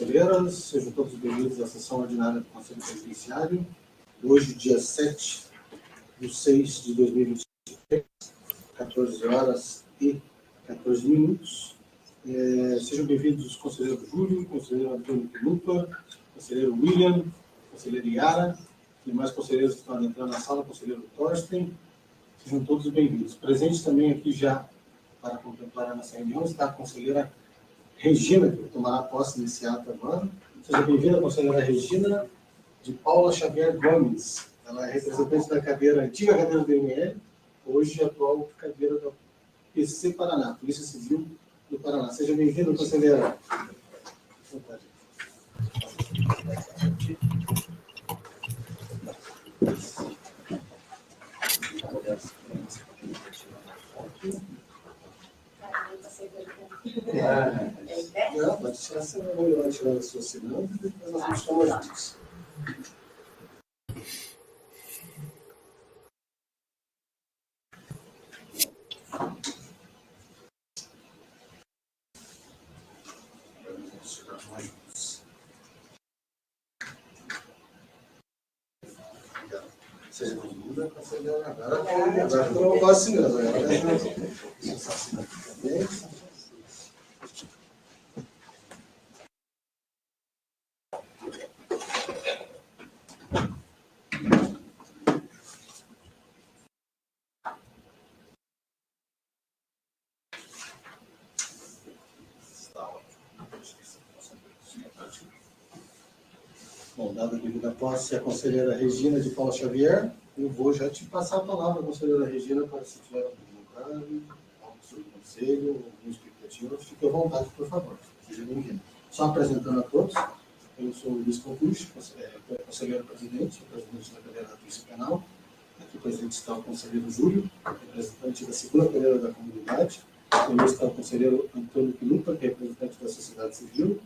conselheiras, sejam todos bem-vindos à sessão ordinária do Conselho Penitenciário, hoje, dia 7/6/2023, 14 horas e 14 minutos. Sejam bem-vindos os conselheiros Júlio, conselheiro Antônio Pilupa, conselheiro William, conselheiro Yara, e mais conselheiros que estão entrando na sala, conselheiro Thorsten, sejam todos bem-vindos. Presente também aqui já, para contemplar a nossa reunião, está a conselheira Regina, que tomará posse nesse ato agora. Seja bem-vinda, conselheira Regina de Paula Xavier Gomes. Ela é representante da cadeira, antiga cadeira do ML, hoje atual cadeira da PC Paraná, Polícia Civil do Paraná. Seja bem-vinda, conselheira. Não, pode tirar essa memória, vai tirar a sua assinante e depois nós vamos tomar juntos. Seja bem-vinda, conselheira. Agora que eu não vou assinando. Bom, dada a devida posse, a conselheira Regina de Paula Xavier, eu vou já te passar a palavra, conselheira Regina, para se tiver algum grave, algo sobre o conselho, alguma expectativa, fique à vontade, por favor. Seja bem-vindo. Só apresentando a todos, eu sou o Luiz Concucci, conselheiro presidente da cadeira da Polícia Penal. Aqui presente está o conselheiro Júlio, representante da segunda cadeira da comunidade. Também está o conselheiro Antônio Pilupa, que é representante da sociedade civil.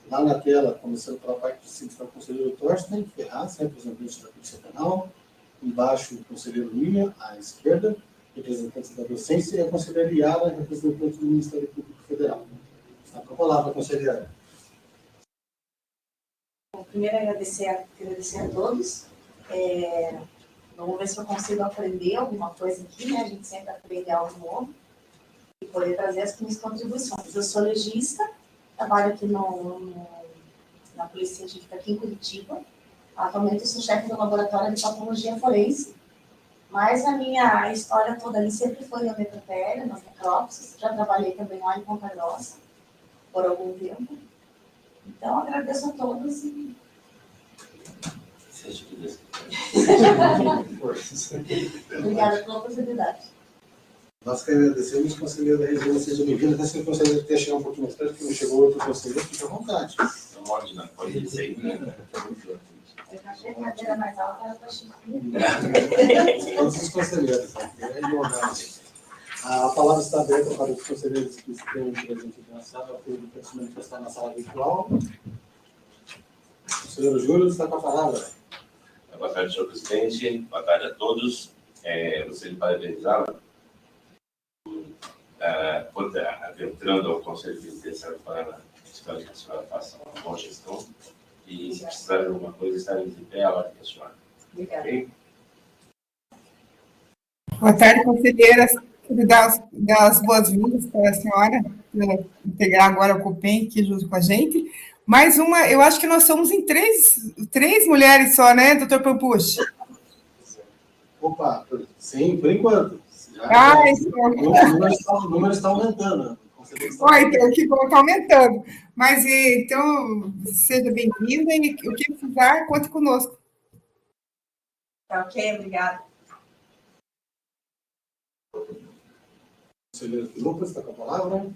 Lá na tela, começando pela parte de cima, está o conselheiro Thorsten Ferraz, representante da Polícia Penal. Embaixo, o conselheiro William, à esquerda, representante da docência, e a conselheira Yara, representante do Ministério Público Federal. Está com a palavra, conselheira. Bom, primeiro, agradecer a todos. Vamos ver se eu consigo aprender alguma coisa aqui, né? A gente sempre aprende algo novo e poder trazer as minhas contribuições. Eu sou legista, trabalho aqui na Polícia Científica aqui em Curitiba. Atualmente eu sou chefe do laboratório de patologia forense, mas a minha história toda ali sempre foi na necrotéria, nas necrópsias. Já trabalhei também lá em Ponta Grossa por algum tempo. Então, agradeço a todos e... Seja que Deus Obrigada pela oportunidade. Nós que agradecemos, conselheira Regina, seja bem-vinda. Até se o conselheiro quer chegar um pouquinho mais perto, porque não chegou outro conselheiro, fique à vontade. não pode dizer, né? Eu achei que a cadeira mais alta era para Todos os conselheiros, a palavra está aberta para os conselheiros que estão presentes na sala, para se manifestar na sala virtual. O conselheiro Júlio está com a palavra. Boa tarde, senhor presidente. Boa tarde a todos. Gostaria de parabenizá-la por adentrando ao Conselho Penitenciário do Paraná. Espero que a senhora faça uma boa gestão e, se precisar de alguma coisa, estaremos de pé à hora que a senhora. Obrigada. Okay? Boa tarde, conselheiras. Quero dar as boas-vindas para a senhora, por integrar agora o COPEN aqui junto com a gente. Mais uma, eu acho que nós somos em três mulheres só, né, doutor Pampucci? Opa, sim, por enquanto. O número está aumentando. Então, que bom, está aumentando. Mas, então, seja bem-vinda e o que precisar, conte conosco. Tá ok, obrigada. Conselheiro Lucas, está com a palavra.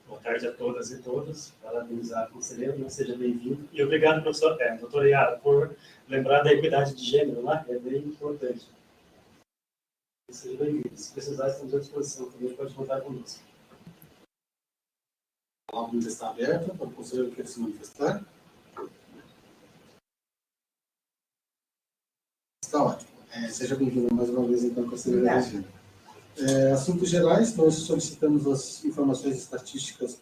Boa tarde a todas e todos. Parabenizar a conselheira, seja bem-vindo. E obrigado, doutora Yara, por lembrar da equidade de gênero lá, é bem importante. Seja bem-vindo. Se precisar, estamos à disposição. Também pode contar conosco. A palavra está aberta para o conselheiro que quer se manifestar. Está ótimo. Seja bem-vindo mais uma vez, então, conselheira Regina. Assuntos gerais, nós solicitamos as informações estatísticas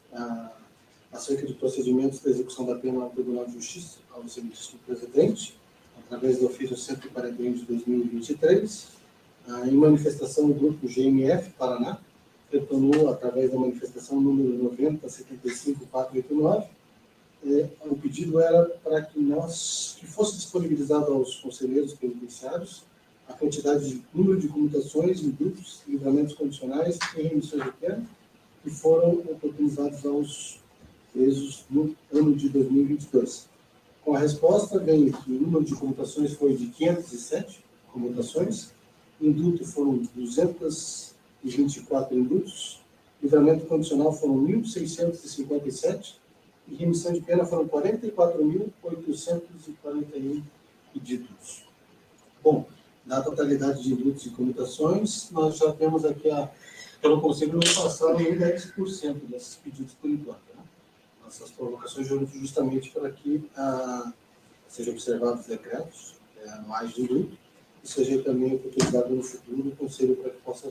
acerca de procedimentos da execução da pena no Tribunal de Justiça ao excelentíssimo presidente, através do ofício 141 de 2023, em manifestação do Grupo GMF Paraná, retornou através da manifestação número 90-75-489. O pedido era para que fosse disponibilizado aos conselheiros penitenciários a quantidade de número de comutações, indultos, livramentos condicionais e remissões de pena que foram oportunizados aos presos no ano de 2022. Com a resposta, vem que o número de comutações foi de 507 comutações, indulto foram 224 indultos, livramento condicional foram 1.657 e remissão de pena foram 44.841 pedidos. Bom, na totalidade de indultos e comutações, nós já temos aqui, pelo Conselho, não passaram em 10% desses pedidos por enquanto. Né? Nossas provocações justamente para que sejam observados os decretos anuais de indulto e seja também utilizado no futuro o Conselho para que possa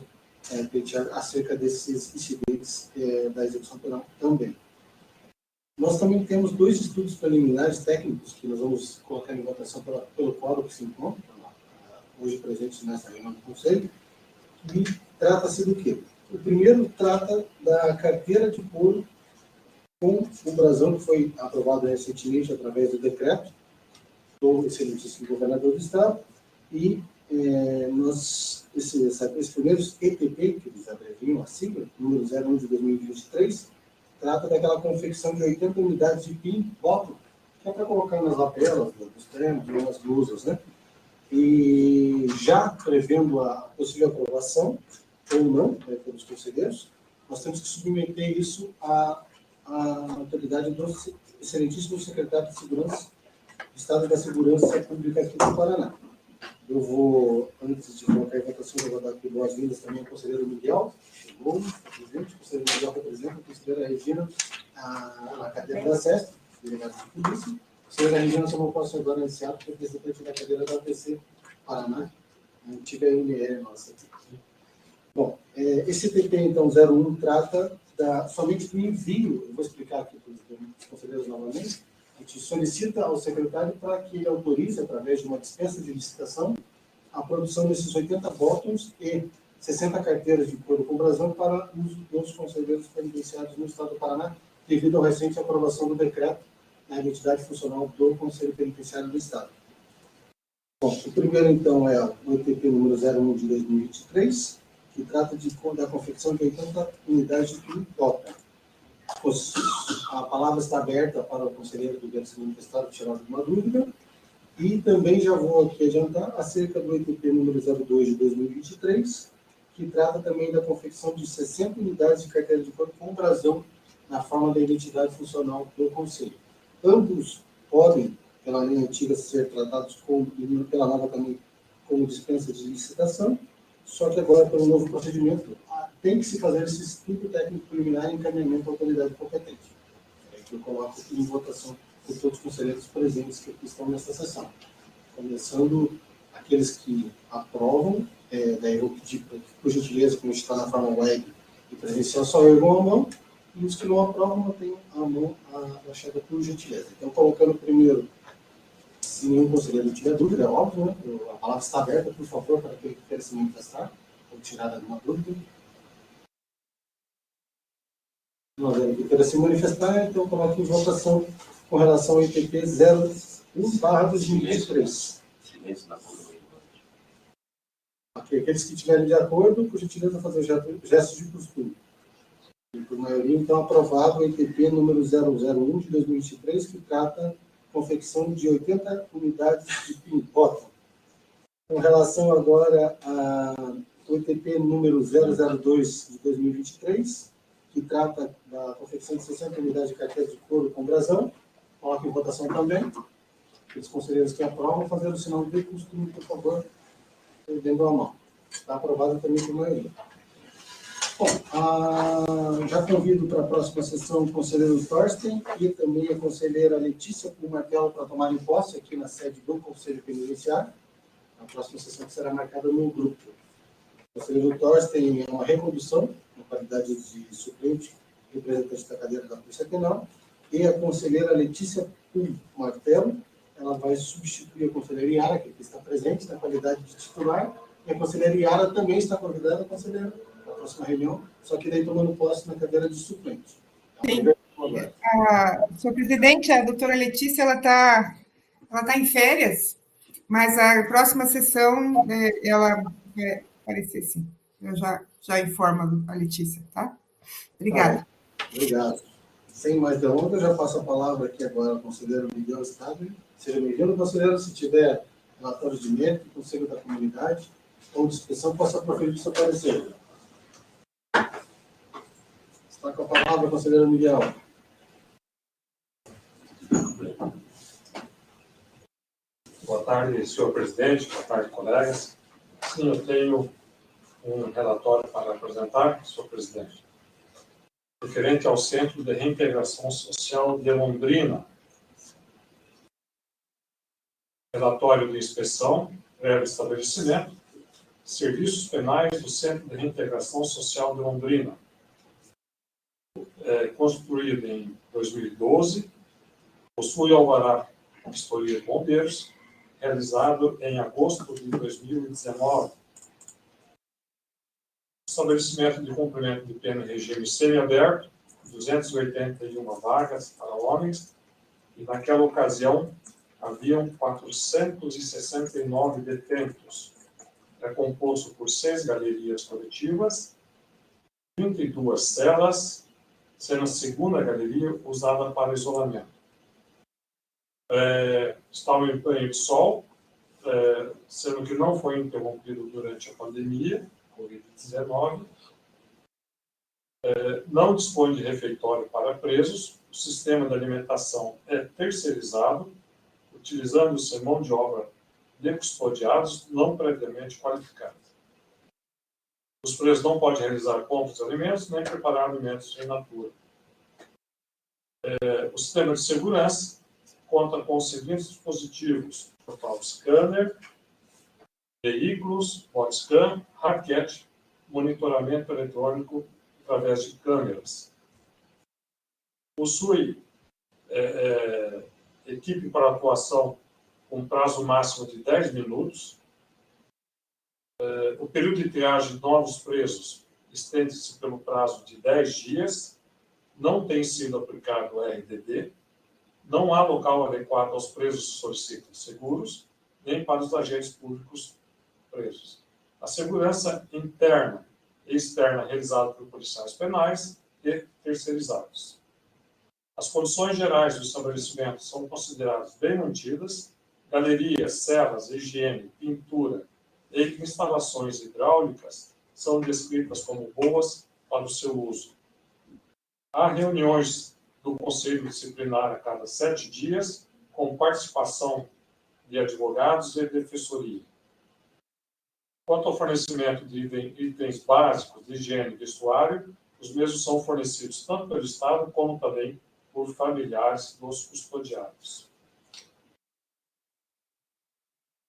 pleitear acerca desses incidentes da execução penal também. Nós também temos 2 estudos preliminares técnicos que nós vamos colocar em votação pelo quadro que se encontra hoje presente nessa reunião do Conselho, e trata-se do quê? O primeiro trata da carteira de couro com o brasão, que foi aprovado recentemente através do decreto do excelentíssimo governador do Estado, e esses primeiros ETP, que eles abreviam a sigla, número 01 de 2023, trata daquela confecção de 80 unidades de PIN bottom, que é para colocar nas lapelas, nos ternos, nas blusas, né? E já prevendo a possível aprovação, ou não, pelos conselheiros, nós temos que submeter isso à autoridade do excelentíssimo secretário de Segurança, do Estado da Segurança Pública aqui do Paraná. Eu vou, antes de colocar em votação, eu vou dar aqui boas-vindas também ao conselheiro Miguel, chegou, presidente, o conselheiro Miguel representa, a conselheira Regina, na cadeira da SESP, delegado de polícia. A conselheira Regina só não posso agora iniciar, porque é representante da cadeira da APC Paraná, a antiga MR nossa aqui. Bom, esse TP, então, 01, trata somente do envio, eu vou explicar aqui para os conselheiros novamente, a gente solicita ao secretário para que ele autorize, através de uma dispensa de licitação, a produção desses 80 botões e 60 carteiras de couro com brasão para uso dos conselheiros penitenciários no Estado do Paraná, devido à recente aprovação do decreto na identidade funcional do Conselho Penitenciário do Estado. Bom, o primeiro, então, é o ETP número 01 de 2023, que trata da confecção de 80 unidades de botão. A palavra está aberta para o conselheiro que quer se manifestar, tirar alguma dúvida. E também já vou aqui adiantar acerca do ETP número 02 de 2023, que trata também da confecção de 60 unidades de carteira de couro com brasão na forma da identidade funcional do Conselho. Ambos podem, pela lei antiga, ser tratados e pela nova também como dispensa de licitação, só que agora, pelo novo procedimento, tem que se fazer esse estudo técnico preliminar e encaminhamento à autoridade competente. É que eu coloco aqui em votação por todos os conselheiros presentes que estão nesta sessão. Começando aqueles que aprovam, daí eu vou pedir, por gentileza, como está na forma web e presencial, só ergam a mão, e os que não aprovam, mantêm a mão abaixada por gentileza. Então, colocando primeiro, se nenhum conselheiro tiver dúvida, é óbvio, né? A palavra está aberta, por favor, para quem quer se manifestar, ou tirar alguma dúvida. Não havendo que queira se manifestar, então coloque em votação com relação ao IPP 01/2023. Silêncio na boca. Ok, aqueles que estiverem de acordo, por gentileza, fazer gestos de costume. E por maioria, então, aprovado o IPP número 001 de 2023, que trata confecção de 80 unidades de PIN-bottom. Com relação agora ao ITP número 002 de 2023, que trata da confecção de 60 unidades de carteira de couro com brasão, coloque em votação também. Os conselheiros que aprovam, fazer o sinal de costume, por favor, dando a mão. Está aprovado também por maioria. Bom, já convido para a próxima sessão o conselheiro Thorsten e também a conselheira Letícia com o martelo para tomarem posse aqui na sede do Conselho Penitenciário. A próxima sessão que será marcada no grupo. O conselheiro Thorsten é uma recondução, na qualidade de suplente, representante da cadeira da Polícia Penal, e a conselheira Letícia Martelo, ela vai substituir a conselheira Yara, que aqui está presente na qualidade de titular, e a conselheira Yara também está convidada, a conselheira, para a próxima reunião, só que daí tomando posse na cadeira de suplente. Sim. Senhor presidente, a doutora Letícia, ela tá em férias, mas a próxima sessão, ela vai aparecer, sim. Eu já informo a Letícia, tá? Obrigada. Obrigado. Sem mais delongas, eu já passo a palavra aqui agora ao conselheiro Miguel Stadler. Seja bem-vindo, conselheiro. Se tiver relatório de mérito, conselho da comunidade ou de inspeção, possa proferir seu parecer. Está com a palavra, conselheiro Miguel. Boa tarde, senhor presidente. Boa tarde, colegas. Sim, eu tenho um relatório para apresentar, senhor presidente, referente ao Centro de Reintegração Social de Londrina. Relatório de inspeção, breve estabelecimento, serviços penais do Centro de Reintegração Social de Londrina. Construído em 2012, possui alvará de vistoria de bombeiros, realizado em agosto de 2019. Estabelecimento de cumprimento de pena em regime semiaberto, 281 vagas para homens, e naquela ocasião haviam 469 detentos. É composto por 6 galerias coletivas, 32 celas, sendo a segunda galeria usada para isolamento. Estava em banho de sol, sendo que não foi interrompido durante a pandemia, Covid-19. Não dispõe de refeitório para presos, o sistema de alimentação é terceirizado, utilizando-se mão de obra de custodiados não previamente qualificados. Os presos não podem realizar compras de alimentos nem preparar alimentos in natura. O sistema de segurança conta com os seguintes dispositivos: portal scanner, veículos, bodscan, raquete, monitoramento eletrônico através de câmeras. Possui equipe para atuação com prazo máximo de 10 minutos. O período de triagem de novos presos estende-se pelo prazo de 10 dias. Não tem sido aplicado o RDD. Não há local adequado aos presos que solicitam seguros, nem para os agentes públicos presos. A segurança interna e externa realizada por policiais penais e terceirizados. As condições gerais do estabelecimento são consideradas bem mantidas. Galerias, celas, higiene, pintura e instalações hidráulicas são descritas como boas para o seu uso. Há reuniões do Conselho Disciplinar a cada 7 dias, com participação de advogados e defensoria. Quanto ao fornecimento de itens básicos de higiene e vestuário, os mesmos são fornecidos tanto pelo Estado como também por familiares dos custodiados.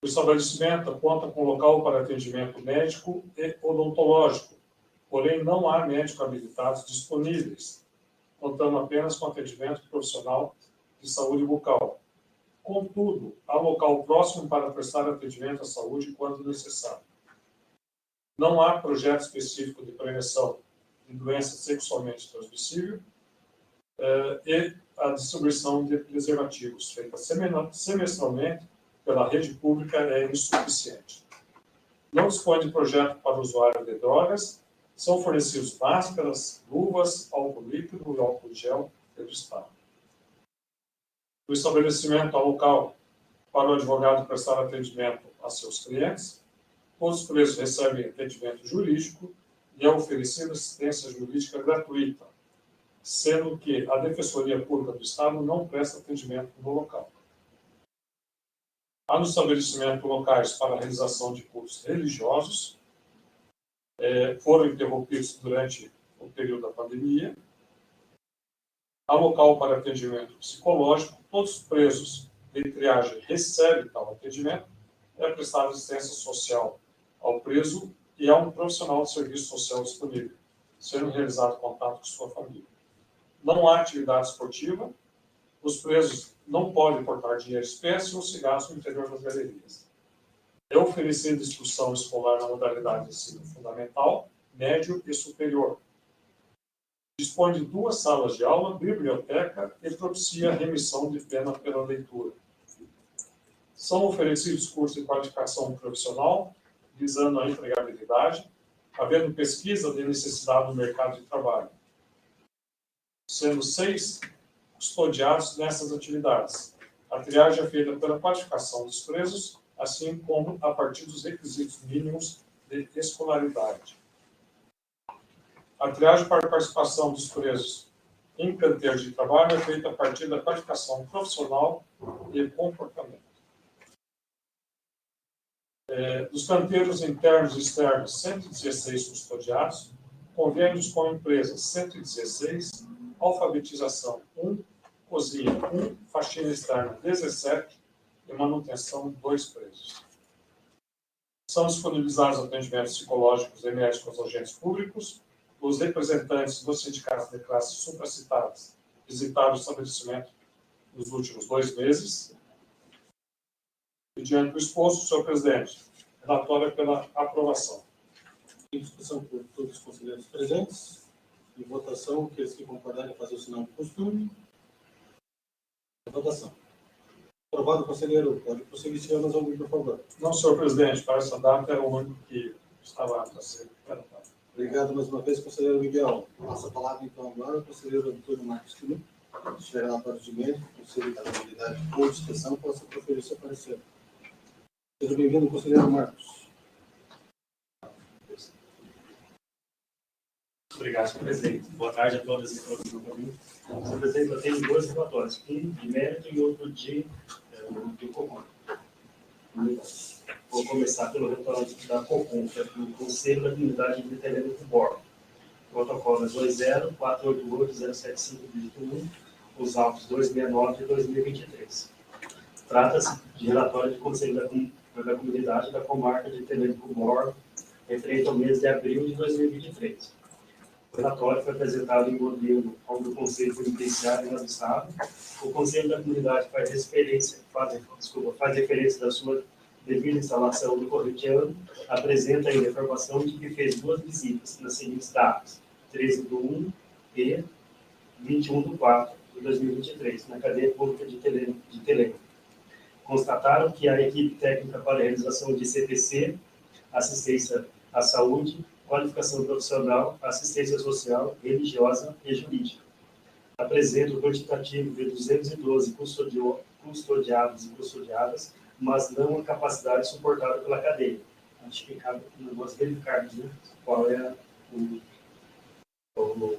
O estabelecimento conta com local para atendimento médico e odontológico, porém não há médicos habilitados disponíveis, contando apenas com atendimento profissional de saúde bucal. Contudo, há local próximo para prestar atendimento à saúde quando necessário. Não há projeto específico de prevenção de doença sexualmente transmissível e a distribuição de preservativos, feita semestralmente pela rede pública, é insuficiente. Não dispõe de projeto para o usuário de drogas, são fornecidos máscaras, luvas, álcool líquido e álcool gel pelo Estado. O estabelecimento há local para o advogado prestar atendimento a seus clientes. Todos os presos recebem atendimento jurídico e é oferecida assistência jurídica gratuita, sendo que a Defensoria Pública do Estado não presta atendimento no local. Há no estabelecimento locais para a realização de cultos religiosos, foram interrompidos durante o período da pandemia. Há local para atendimento psicológico, todos os presos de triagem recebem tal atendimento, é prestada assistência social ao preso e há um profissional de serviço social disponível, sendo realizado contato com sua família. Não há atividade esportiva, Os presos não podem portar dinheiro espécie ou se gastam no interior das galerias. É oferecida instrução escolar na modalidade de ensino fundamental, médio e superior. Dispõe de 2 salas de aula, biblioteca e propicia a remissão de pena pela leitura. São oferecidos cursos de qualificação profissional, visando a empregabilidade, havendo pesquisa de necessidade do mercado de trabalho. Sendo 6 custodiados nessas atividades. A triagem é feita pela qualificação dos presos, assim como a partir dos requisitos mínimos de escolaridade. A triagem para a participação dos presos em canteiros de trabalho é feita a partir da qualificação profissional e comportamento. Dos canteiros internos e externos, 116 custodiados, convênios com empresas, 116, alfabetização, 1, cozinha, 1, faxina externa, 17 e manutenção, 2 presos. São disponibilizados atendimentos psicológicos e médicos aos agentes públicos. Os representantes dos sindicatos de classes supracitadas visitaram o estabelecimento nos últimos 2 meses. E diante do exposto, senhor presidente, relatório pela aprovação. Em discussão por todos os conselheiros presentes. Em votação, aqueles que concordarem fazer o sinal de costume. Votação. Aprovado, conselheiro. Pode prosseguir, senhor Nazomir, por favor. Não, senhor presidente, para essa data era o único que estava apto a ser tratado. Obrigado mais uma vez, conselheiro Miguel. Passa a palavra, então, agora ao conselheiro Antônio Marcos Filipe. Se tiver relatório de mérito, conselho da habilidade ou discussão, possa proferir seu parecer. Seja bem-vindo, conselheiro Marcos. Obrigado, senhor presidente. Boa tarde a todas e todos. Senhor presidente, eu tenho 2 relatórios, um de mérito e outro de COCOM. Vou começar pelo relatório da COCOM, que é do Conselho da Comunidade de Telêmico do Borba. Protocolo 20.488.075.1, os autos 269 de 2023. Trata-se de relatório do Conselho da Comunidade da Comarca de Telêmico do Borba, referente ao mês de abril de 2023. O relatório foi apresentado em modelo ao do Conselho Penitenciário do Estado. O Conselho da Comunidade faz referência da sua devida instalação do corrente ano, apresenta ainda a informação de que fez 2 visitas nas seguintes datas, 13/1 e 21/4 de 2023, na cadeia pública de Telêmico. Constataram que a equipe técnica para a realização de CPC, assistência à saúde, qualificação profissional, assistência social, religiosa e jurídica. Apresenta o quantitativo de 212 custodiados e custodiadas, mas não a capacidade suportada pela cadeia. Acho que cabe nós verificarmos, né, qual é o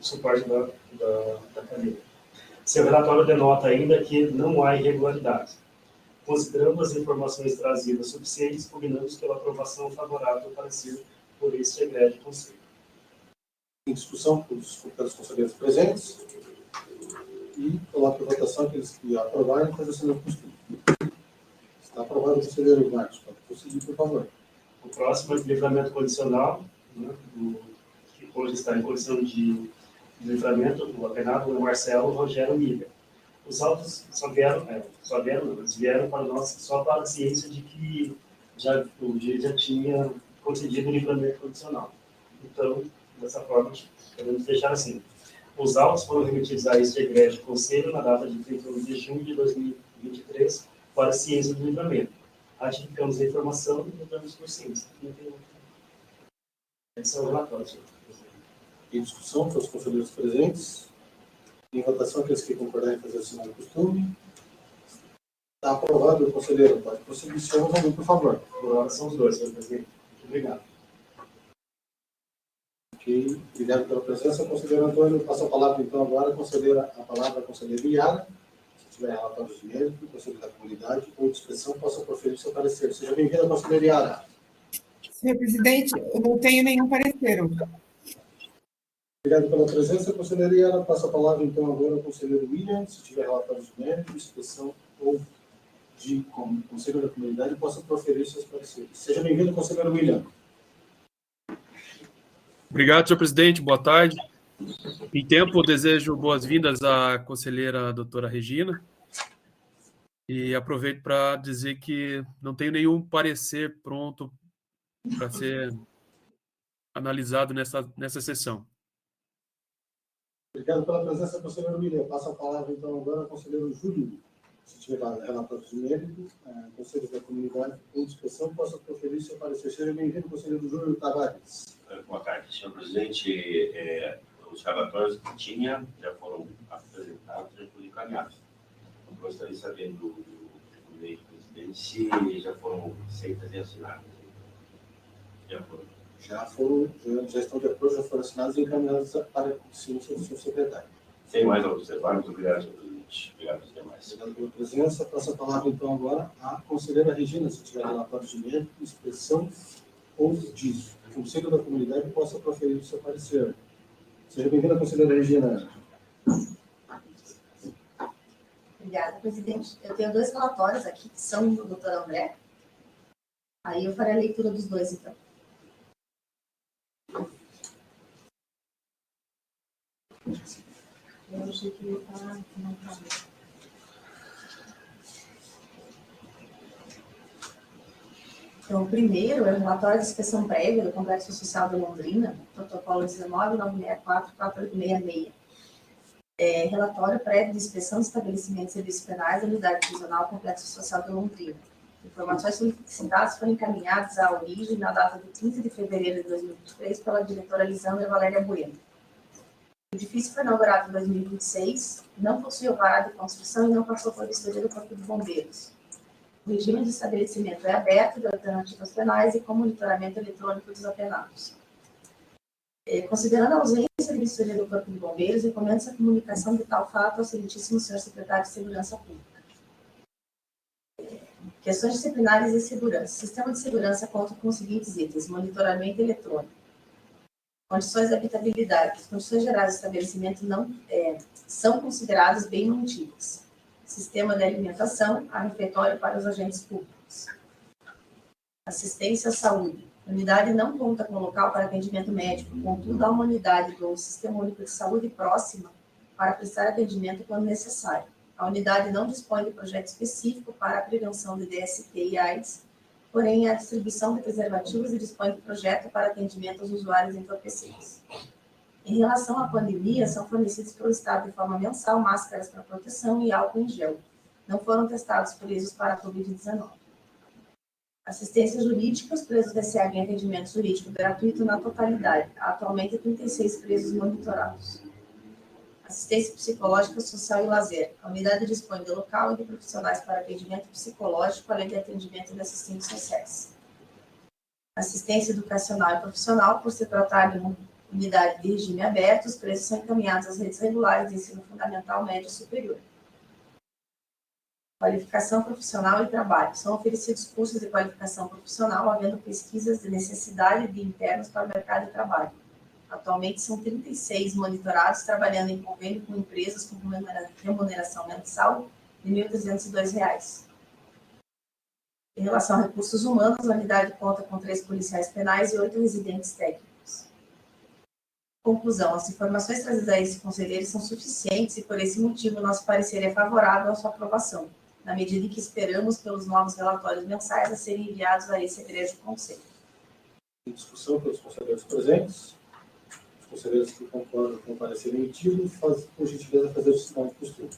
suporte da cadeia. Seu relatório denota ainda que não há irregularidades. Considerando as informações trazidas suficientes, combinamos pela aprovação favorável do parecer por este egrégio conselho. Em discussão pelos conselheiros presentes. E coloco em votação aqueles que aprovarem fazer o sinal de costume. Está aprovado, conselheiro Marcos. Pode prosseguir, por favor. O próximo é o livramento condicional, né, que hoje está em condição de livramento, o apenado Marcelo Rogério Miga. Os autos eles vieram para nós só para a ciência de que o juiz já tinha concedido o livramento condicional. Então, dessa forma, podemos deixar assim. Os autos foram remetidos a este egrégio conselho na data de 31 de junho de 2023 para a ciência do livramento. Ratificamos a informação e mudamos por ciência. Esse é o relatório, senhor presidente. Em discussão pelos conselheiros presentes. Em votação, aqueles que concordarem fazer o sinal de costume. Está aprovado, conselheiro. Pode prosseguir, senhor Nazomir, por favor. Por hora são os 2, senhor presidente. Muito obrigado. Ok. Obrigado pela presença, conselheiro Antônio. Passo a palavra, então, agora à conselheira Iara. Se tiver relatórios de mérito, conselho da comunidade ou discussão, possa proferir seu parecer. Seja bem-vinda, conselheira Iara. Senhor presidente, eu não tenho nenhum parecer. Obrigado pela presença, conselheira Iara. Passo a palavra, então, agora ao conselheiro William. Se tiver relatórios de mérito, discussão ou de conselho da comunidade, possa proferir seus pareceres. Seja bem-vindo, conselheiro William. Obrigado, senhor presidente. Boa tarde. Em tempo, desejo boas-vindas à conselheira doutora Regina e aproveito para dizer que não tenho nenhum parecer pronto para ser analisado nessa sessão. Obrigado pela presença, conselheiro William. Passo a palavra, então, agora ao conselheiro Júlio. Se tiver relatório de mérito, conselho da comunidade, com discussão, possa proferir seu parecer. Seja bem-vindo, conselheiro Júlio Tavares. Boa tarde, senhor presidente. Os relatórios que tinha já foram apresentados e foram encaminhados. Eu gostaria de saber do meio do presidente se já foram aceitas e assinadas. Já estão de acordo, já foram assinados e encaminhados para o senhor secretário. Sem mais a observar, muito obrigado, senhor presidente. Obrigado aos demais. Obrigado pela presença. Passo a palavra, então, agora à conselheira Regina, se tiver relatório de mérito, inspeção ou disso. O Conselho da Comunidade possa proferir o seu parecer. Seja bem-vinda, conselheira Regina. Obrigada, presidente. Eu tenho 2 relatórios aqui, que são do doutor André. Aí eu farei a leitura dos 2, então. Eu achei que ia falar, não falei. Então, o primeiro é o relatório de inspeção prévia do Complexo Social de Londrina, protocolo 19.964-466. Relatório prévio de inspeção de estabelecimentos e serviços penais da Unidade Prisional Complexo Social de Londrina. Informações solicitadas foram encaminhadas à origem na data de 15 de fevereiro de 2023 pela diretora Lisandra Valéria Bueno. O edifício foi inaugurado em 2026, não possui alvará de construção e não passou por vistoria do Corpo de Bombeiros. O regime de estabelecimento é aberto de alternativas penais e com monitoramento eletrônico dos apenados. Considerando a ausência de vistoria do Corpo de Bombeiros, recomenda-se a comunicação de tal fato ao excelentíssimo senhor secretário de Segurança Pública. Questões disciplinares e segurança. O sistema de segurança conta com os seguintes itens: monitoramento eletrônico, condições de habitabilidade. As condições gerais do estabelecimento não são consideradas bem mantidas. Sistema de alimentação, a refeitório para os agentes públicos. Assistência à saúde. A unidade não conta com local para atendimento médico, contudo, há uma unidade do Sistema Único de Saúde próxima para prestar atendimento quando necessário. A unidade não dispõe de projeto específico para a prevenção de DST e AIDS, porém, a distribuição de preservativos e dispõe de projeto para atendimento aos usuários entorpecentes. Em relação à pandemia, são fornecidos pelo Estado de forma mensal máscaras para proteção e álcool em gel. Não foram testados presos para a Covid-19. Assistência jurídica, os presos recebem atendimento jurídico gratuito na totalidade. Há atualmente 36 presos monitorados. Assistência psicológica, social e lazer. A unidade dispõe de local e de profissionais para atendimento psicológico, além de atendimento de assistentes sociais. Assistência educacional e profissional, por se tratar de uma unidade de regime aberto, os presos são encaminhados às redes regulares de ensino fundamental, médio e superior. Qualificação profissional e trabalho. São oferecidos cursos de qualificação profissional, havendo pesquisas de necessidade de internos para o mercado de trabalho. Atualmente, são 36 monitorados, trabalhando em convênio com empresas com remuneração mensal de R$ 1.302. Em relação a recursos humanos, a unidade conta com 3 policiais penais e 8 residentes técnicos. Conclusão: as informações trazidas a esse conselheiro são suficientes e, por esse motivo, nosso parecer é favorável à sua aprovação, na medida em que esperamos pelos novos relatórios mensais a serem enviados a esse egresso conselho. Em discussão pelos conselheiros presentes, os conselheiros que concordam com o parecer emitido, por gentileza, fazer o sinal de postura.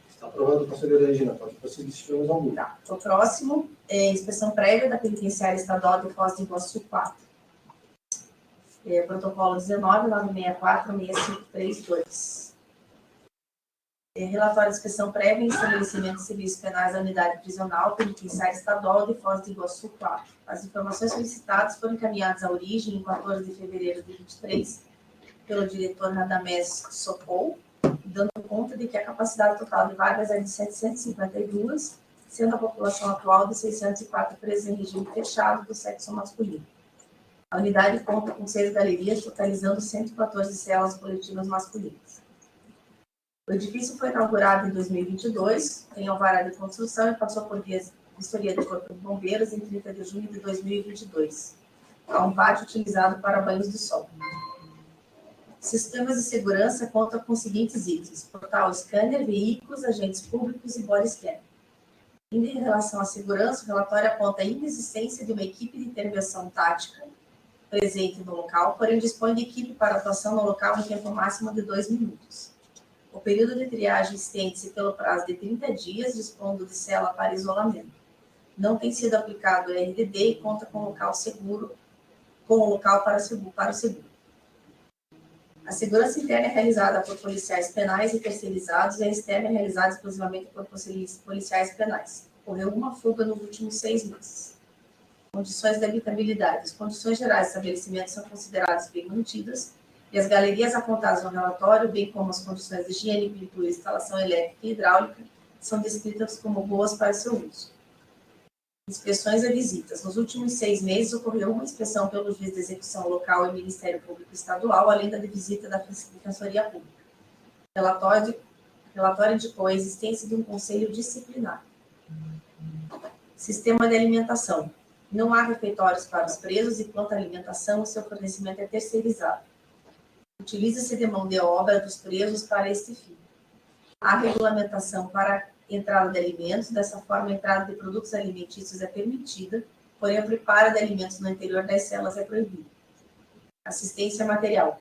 Está aprovado, conselheira Regina. Pode prosseguir se tivermos algum. Tá. O próximo é inspeção prévia da Penitenciária Estadual de Foz do Iguaçu 4. Protocolo 19.964-6532. Relatório de inspeção prévia em estabelecimento de serviços penais da Unidade Prisional Penitenciária Estadual de Foz do Iguaçu 4. As informações solicitadas foram encaminhadas à origem em 14 de fevereiro de 2023 pelo diretor Radamés Sopou, dando conta de que a capacidade total de vagas é de 752, sendo a população atual de 604 presos em regime fechado do sexo masculino. A unidade conta com 6 galerias, totalizando 114 celas coletivas masculinas. O edifício foi inaugurado em 2022, tem alvará de construção e passou por vistoria do Corpo de Bombeiros em 30 de junho de 2022. Há um pátio utilizado para banhos de sol. Sistemas de segurança contam com os seguintes itens: portal scanner, veículos, agentes públicos e body scanner. Em relação à segurança, o relatório aponta a inexistência de uma equipe de intervenção tática presente no local, porém dispõe de equipe para atuação no local em tempo máximo de 2 minutos. O período de triagem estende-se pelo prazo de 30 dias, dispondo de cela para isolamento. Não tem sido aplicado o RDD e conta com local seguro, com o local para o seguro. A segurança interna é realizada por policiais penais e terceirizados, e a externa é realizada exclusivamente por policiais penais. Ocorreu uma fuga nos últimos 6 meses. Condições de habitabilidade. As condições gerais do estabelecimento são consideradas bem mantidas, e as galerias apontadas no relatório, bem como as condições de higiene, pintura, instalação elétrica e hidráulica, são descritas como boas para seu uso. Inspeções e visitas. Nos últimos 6 meses, ocorreu uma inspeção pelo juiz de execução local e Ministério Público Estadual, além da visita da Defensoria Pública. Relatório indicou a existência de um conselho disciplinar. Sistema de alimentação. Não há refeitórios para os presos e, quanto à alimentação, o seu fornecimento é terceirizado. Utiliza-se de mão de obra dos presos para este fim. Há regulamentação para entrada de alimentos, dessa forma a entrada de produtos alimentícios é permitida, porém o preparo de alimentos no interior das celas é proibido. Assistência material.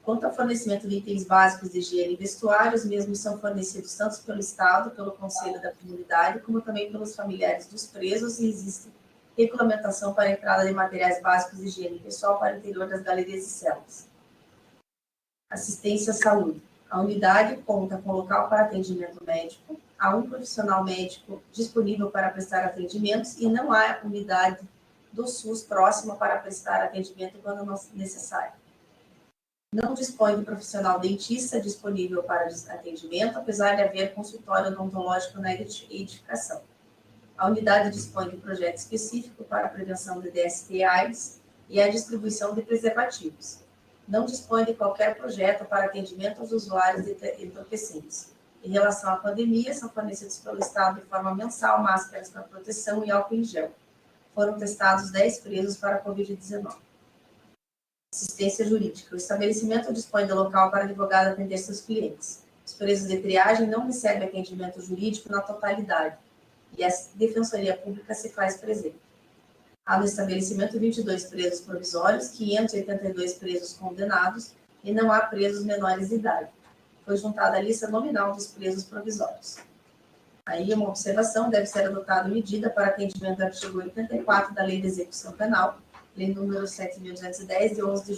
Quanto ao fornecimento de itens básicos de higiene e vestuário, os mesmos são fornecidos tanto pelo Estado, pelo Conselho da Comunidade, como também pelos familiares dos presos, e existe regulamentação para a entrada de materiais básicos de higiene pessoal para o interior das galerias e celas. Assistência à saúde. A unidade conta com local para atendimento médico, há um profissional médico disponível para prestar atendimentos e não há unidade do SUS próxima para prestar atendimento quando necessário. Não dispõe de profissional dentista disponível para atendimento, apesar de haver consultório odontológico na edificação. A unidade dispõe de projeto específico para a prevenção de DST e AIDS e a distribuição de preservativos. Não dispõe de qualquer projeto para atendimento aos usuários de entorpecentes. Em relação à pandemia, são fornecidos pelo Estado de forma mensal máscaras para proteção e álcool em gel. Foram testados 10 presos para a Covid-19. Assistência jurídica. O estabelecimento dispõe de local para advogado atender seus clientes. Os presos de triagem não recebem atendimento jurídico na totalidade e a Defensoria Pública se faz presente. Há no estabelecimento 22 presos provisórios, 582 presos condenados e não há presos menores de idade. Foi juntada a lista nominal dos presos provisórios. Aí, uma observação: deve ser adotada medida para atendimento do artigo 84 da Lei de Execução Penal, Lei número 7.210, de 11 de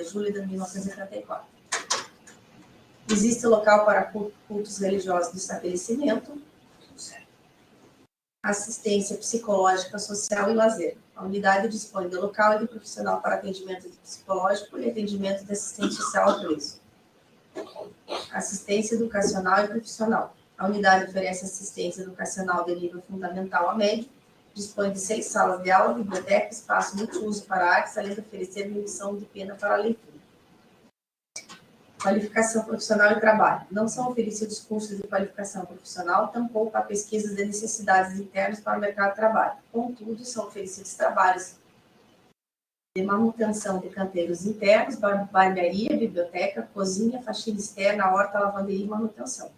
julho de 1974. Existe local para cultos religiosos no estabelecimento. Assistência psicológica, social e lazer. A unidade dispõe de local e de profissional para atendimento psicológico e atendimento de assistente social ao preso. Assistência educacional e profissional. A unidade oferece assistência educacional de nível fundamental a médio, dispõe de 6 salas de aula, biblioteca, espaço multiuso para artes, além de oferecer remissão de pena para a leitura. Qualificação profissional e trabalho. Não são oferecidos cursos de qualificação profissional, tampouco há pesquisas de necessidades internas para o mercado de trabalho. Contudo, são oferecidos trabalhos de manutenção de canteiros internos, barbearia, biblioteca, cozinha, faxina externa, horta, lavanderia e manutenção.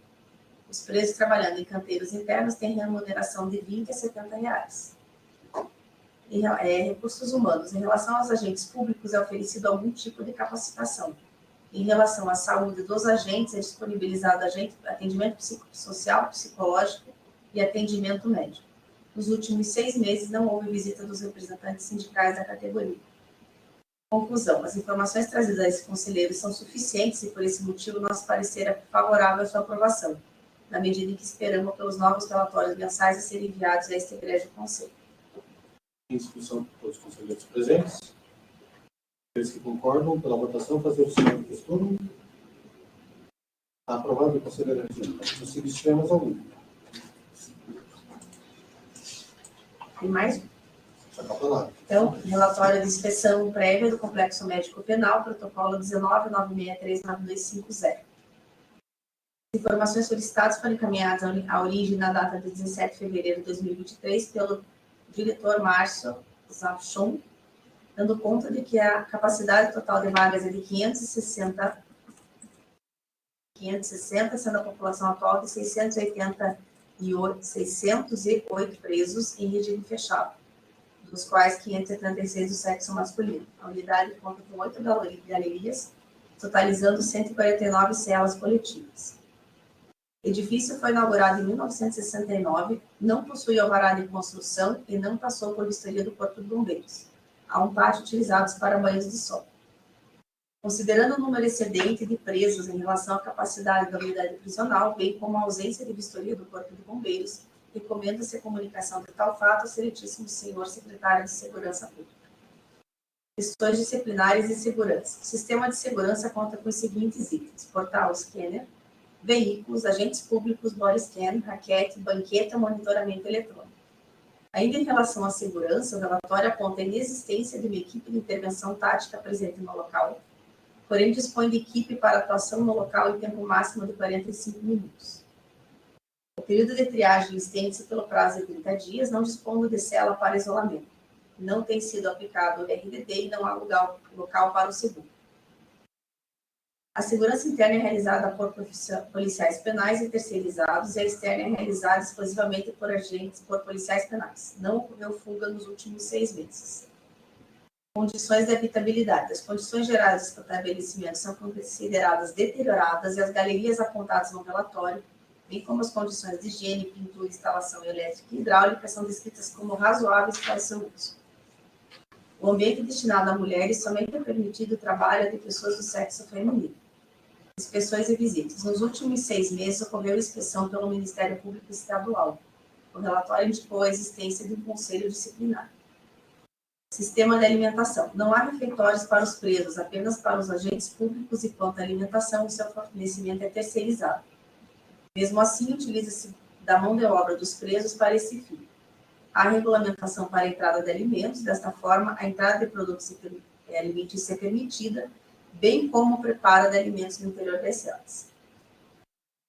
Os presos trabalhando em canteiros internos têm remuneração de R$ 20 a R$ 70. Recursos humanos. Em relação aos agentes públicos, é oferecido algum tipo de capacitação. Em relação à saúde dos agentes, é disponibilizado atendimento psicossocial, psicológico e atendimento médico. Nos últimos 6 meses, não houve visita dos representantes sindicais da categoria. Conclusão: as informações trazidas a esses conselheiros são suficientes e, por esse motivo, nosso parecer é favorável à sua aprovação, na medida em que esperamos pelos novos relatórios mensais a serem enviados a este egrégio conselho. Em discussão por todos os conselheiros presentes. Aqueles que concordam pela votação, fazer o sinal do costume. Está aprovado, conselheira Regina. Nós substituímos algum. Tem mais? Então, relatório de inspeção prévia do Complexo Médico Penal, protocolo 19.963.9250. Informações solicitadas foram encaminhadas à origem na data de 17 de fevereiro de 2023 pelo diretor Márcio Zapchon, dando conta de que a capacidade total de vagas é de 560, sendo a população atual de 608 presos em regime fechado, dos quais 576 do sexo masculino. A unidade conta com 8 galerias, totalizando 149 celas coletivas. O edifício foi inaugurado em 1969, não possui alvará de construção e não passou por vistoria do Corpo de Bombeiros. Há um pátio utilizado para banhos de sol. Considerando o número excedente de presos em relação à capacidade da unidade prisional, bem como a ausência de vistoria do Corpo de Bombeiros, recomenda-se a comunicação de tal fato ao excelentíssimo senhor secretário de Segurança Pública. Questões disciplinares e segurança. O sistema de segurança conta com os seguintes itens: portal scanner, veículos, agentes públicos, body scan, raquete, banqueta, monitoramento eletrônico. Ainda em relação à segurança, o relatório aponta a inexistência de uma equipe de intervenção tática presente no local, porém dispõe de equipe para atuação no local em tempo máximo de 45 minutos. O período de triagem estende-se pelo prazo de 30 dias, não dispondo de cela para isolamento. Não tem sido aplicado o RDD e não há local para o seguro. A segurança interna é realizada por policiais penais e terceirizados, e a externa é realizada exclusivamente por policiais penais. Não ocorreu fuga nos últimos 6 meses. Condições de habitabilidade. As condições gerais dos estabelecimentos são consideradas deterioradas e as galerias apontadas no relatório, bem como as condições de higiene, pintura, instalação elétrica e hidráulica, são descritas como razoáveis para seu uso. O ambiente destinado a mulheres somente é permitido o trabalho de pessoas do sexo feminino. Inspeções e visitas. Nos últimos 6 meses, ocorreu inspeção pelo Ministério Público Estadual. O relatório indicou a existência de um conselho disciplinar. Sistema de alimentação. Não há refeitórios para os presos, apenas para os agentes públicos, e quanto à alimentação, o seu fornecimento é terceirizado. Mesmo assim, utiliza-se da mão de obra dos presos para esse fim. Há regulamentação para a entrada de alimentos, desta forma, a entrada de produtos alimentícios é permitida, bem como o preparo de alimentos no interior das celas.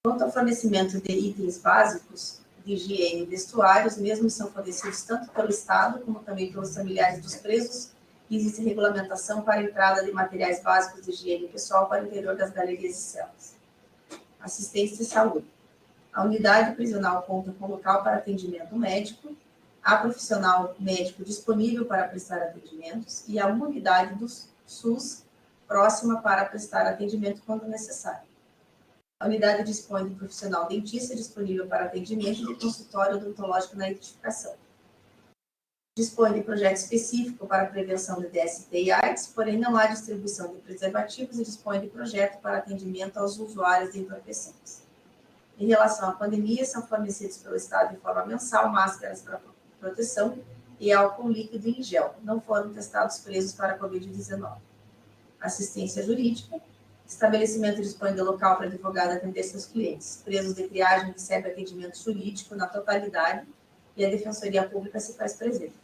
Quanto ao fornecimento de itens básicos de higiene e vestuários, mesmos são fornecidos tanto pelo Estado como também pelos familiares dos presos, e existe regulamentação para a entrada de materiais básicos de higiene pessoal para o interior das galerias e celas. Assistência e saúde. A unidade prisional conta com local para atendimento médico, há profissional médico disponível para prestar atendimentos e há uma unidade do SUS próxima para prestar atendimento quando necessário. A unidade dispõe de um profissional dentista disponível para atendimento e de consultório odontológico na identificação. Dispõe de projeto específico para a prevenção de DST e AIDS, porém não há distribuição de preservativos, e dispõe de projeto para atendimento aos usuários de entorpecentes. Em relação à pandemia, são fornecidos pelo Estado de forma mensal máscaras para proteção e álcool líquido em gel. Não foram testados presos para a Covid-19. Assistência jurídica. Estabelecimento dispõe de local para advogado atender seus clientes. Presos de triagem recebem atendimento jurídico na totalidade e a Defensoria Pública se faz presente.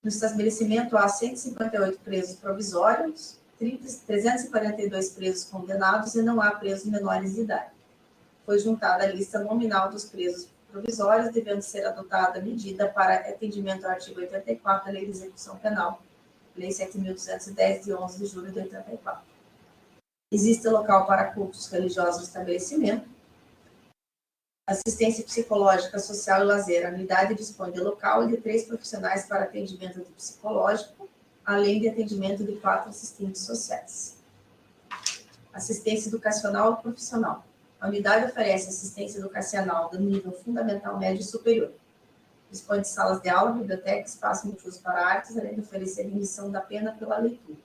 No estabelecimento há 158 presos provisórios, 342 presos condenados e não há presos menores de idade. Foi juntada a lista nominal dos presos provisórios, devendo ser adotada medida para atendimento ao artigo 84 da Lei de Execução Penal, Lei 7.210, de 11 de julho de 84. Existe local para cultos religiosos no estabelecimento. Assistência psicológica, social e lazer. A unidade dispõe de local e de 3 profissionais para atendimento de psicológico, além de atendimento de 4 assistentes sociais. Assistência educacional e profissional. A unidade oferece assistência educacional do nível fundamental, médio e superior. Dispõe de salas de aula, biblioteca, espaço multiuso para artes, além de oferecer remissão da pena pela leitura.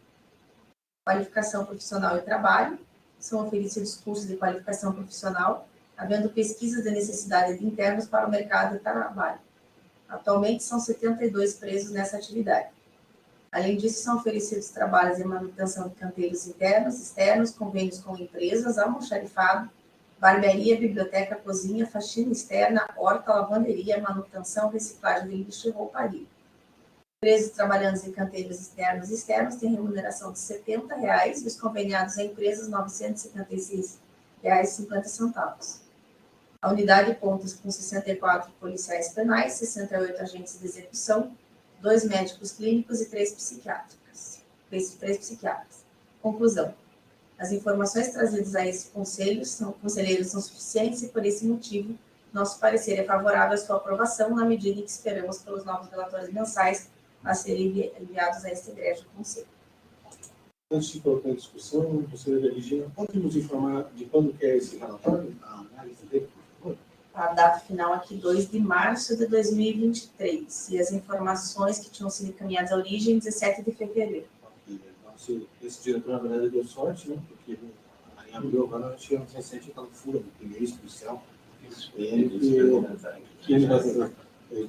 Qualificação profissional e trabalho. São oferecidos cursos de qualificação profissional, havendo pesquisas de necessidade de internos para o mercado de trabalho. Atualmente, são 72 presos nessa atividade. Além disso, são oferecidos trabalhos de manutenção de canteiros internos, externos, convênios com empresas, almoxarifado, barbearia, biblioteca, cozinha, faxina externa, horta, lavanderia, manutenção, reciclagem de lixo e rouparia. Presos trabalhando em canteiros externos e externos têm remuneração de R$ 70 e os conveniados a empresas R$ 976,50. A unidade conta com 64 policiais penais, 68 agentes de execução, 2 médicos clínicos e 3 psiquiátricas. 3 psiquiatras. Conclusão. As informações trazidas a esse conselheiros são suficientes e, por esse motivo, nosso parecer é favorável à sua aprovação, na medida em que esperamos pelos novos relatórios mensais a serem enviados a este egrégio conselho. Antes de colocar em discussão, conselheira Regina, pode nos informar de quando que é esse relatório? A análise dele, por favor. A data final aqui, 2 de março de 2023. E as informações que tinham sido encaminhadas à origem, 17 de fevereiro. Esse diretor, na verdade, deu sorte, né? Porque em abril agora nós tivemos recente aquela fura do primeiro policial.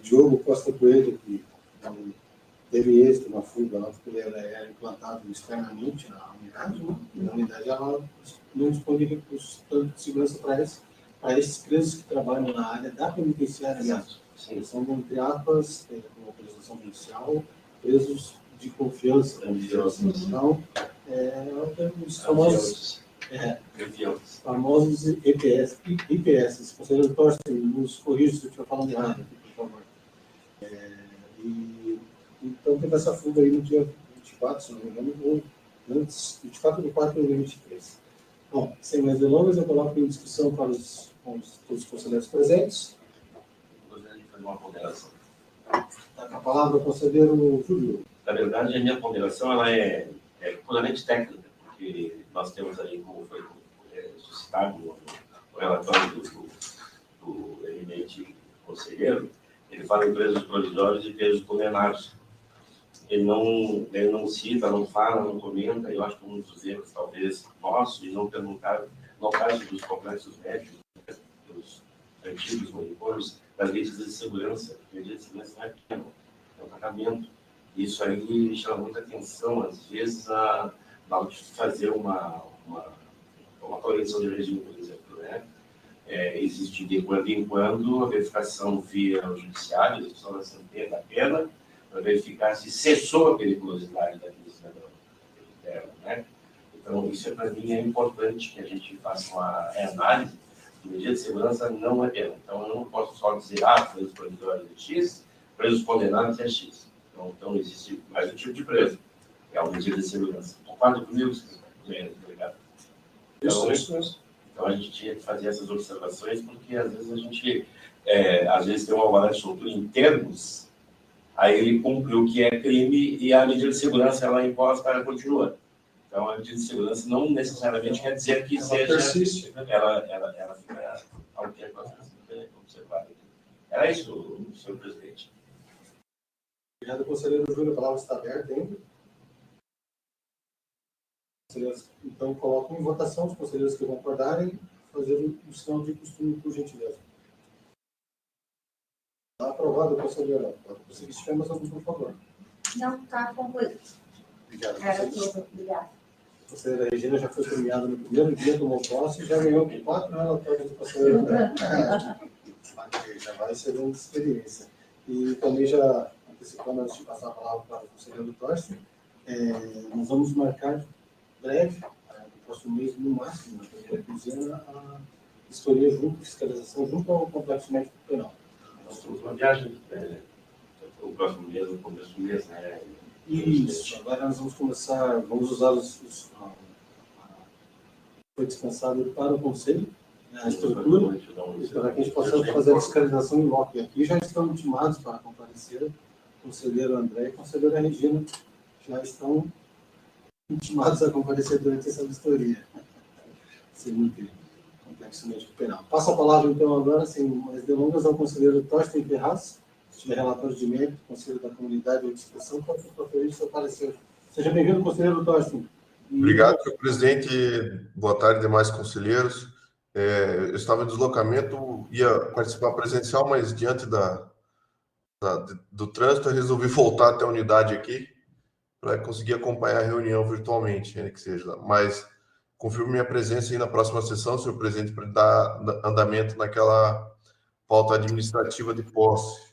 Diogo Costa Coelho, que teve êxito na fuga lá, porque ele era implantado externamente na unidade, né? E na unidade ela não dispõe de recursos tanto de segurança para esses presos que trabalham na área da penitenciária. Eles são, entre aspas, com autorização judicial, presos de confiança. Então, os famosos IPS. Conselheiro Torsten, nos corrija se eu estiver falando errado aqui, por favor. Então, teve essa fuga aí no dia 24, se não me engano, ou antes, 24 de 4 de 2023. Bom, sem mais delongas, eu coloco em discussão para todos os conselheiros presentes. Gostaria de fazer uma ponderação. Está com a palavra o conselheiro Júlio. Na verdade, a minha ponderação ela é puramente técnica, porque nós temos aí, como foi suscitado no relatório do eminente conselheiro, ele fala em presos provisórios e presos condenados. Ele não cita, não fala, não comenta. Eu acho que um dos erros, talvez, nosso, e não perguntar, no caso dos complexos médicos, dos antigos monitores, das medidas de segurança. A medida de segurança não é pequena, é um tratamento. Isso aí chama muita atenção, às vezes, na hora de fazer uma correção de regime, por exemplo, né? Existe de quando em quando a verificação via o judiciário, a execução da pena, para verificar se cessou a periculosidade daquele cidadão, né? Então, isso para mim é importante que a gente faça uma reanálise. A medida de segurança não é pena. Então, eu não posso só dizer, presos provisórios é X, presos condenados é X. Então existe mais um tipo de preso, que é uma medida de segurança. Concorda comigo, delegado? Então, a gente tinha que fazer essas observações, porque às vezes a gente tem uma alvará de soltura em termos, aí ele cumpre o que é crime e a medida de segurança ela imposta, ela continua. Então, a medida de segurança não necessariamente quer dizer que seja... persiste, né? Ela fica ao tempo observada. Era isso, senhor presidente. Obrigado, conselheiro Júlio. A palavra está aberta ainda. Então, coloco em votação os conselheiros que concordarem, fazer o sinal de costume, por gentileza. Está aprovado, conselheiro. Pode conseguir se tiver mais algum, por favor. Não, está concluído. Obrigado, Era conselheiro. tudo. Obrigada. A conselheira Regina já foi premiada no primeiro dia, tomou posse e já ganhou 4 relatórios do conselheiro André. Já vai ser uma experiência. E também já antecipando, antes de passar a palavra para o conselheiro Torsten, nós vamos marcar breve, no próximo mês, no máximo, na primeira quinzena, a vistoria junto, fiscalização junto ao complexo médico penal. Nós temos uma viagem o próximo mês, no começo do mês, né? Isso, agora nós vamos começar, vamos usar foi dispensado para o conselho, né, a estrutura, para que a gente possa fazer a fiscalização em loco. E aqui já estão intimados para comparecer o conselheiro André e a conselheira Regina, já estão intimados a comparecer durante essa vistoria. Segundo o complexo médico penal. Passo a palavra, então, agora, sem mais delongas, ao conselheiro Torsten Ferraz, se tiver relatório de mérito, conselho da comunidade ou de expressão, pode proferir seu parecer. Seja bem-vindo, conselheiro Torsten. Obrigado, senhor presidente. Boa tarde, demais conselheiros. Eu estava em deslocamento, ia participar presencial, mas diante do trânsito, eu resolvi voltar até a unidade aqui para conseguir acompanhar a reunião virtualmente, né, que seja. Mas confirmo minha presença aí na próxima sessão, senhor presidente, para dar andamento naquela pauta administrativa de posse.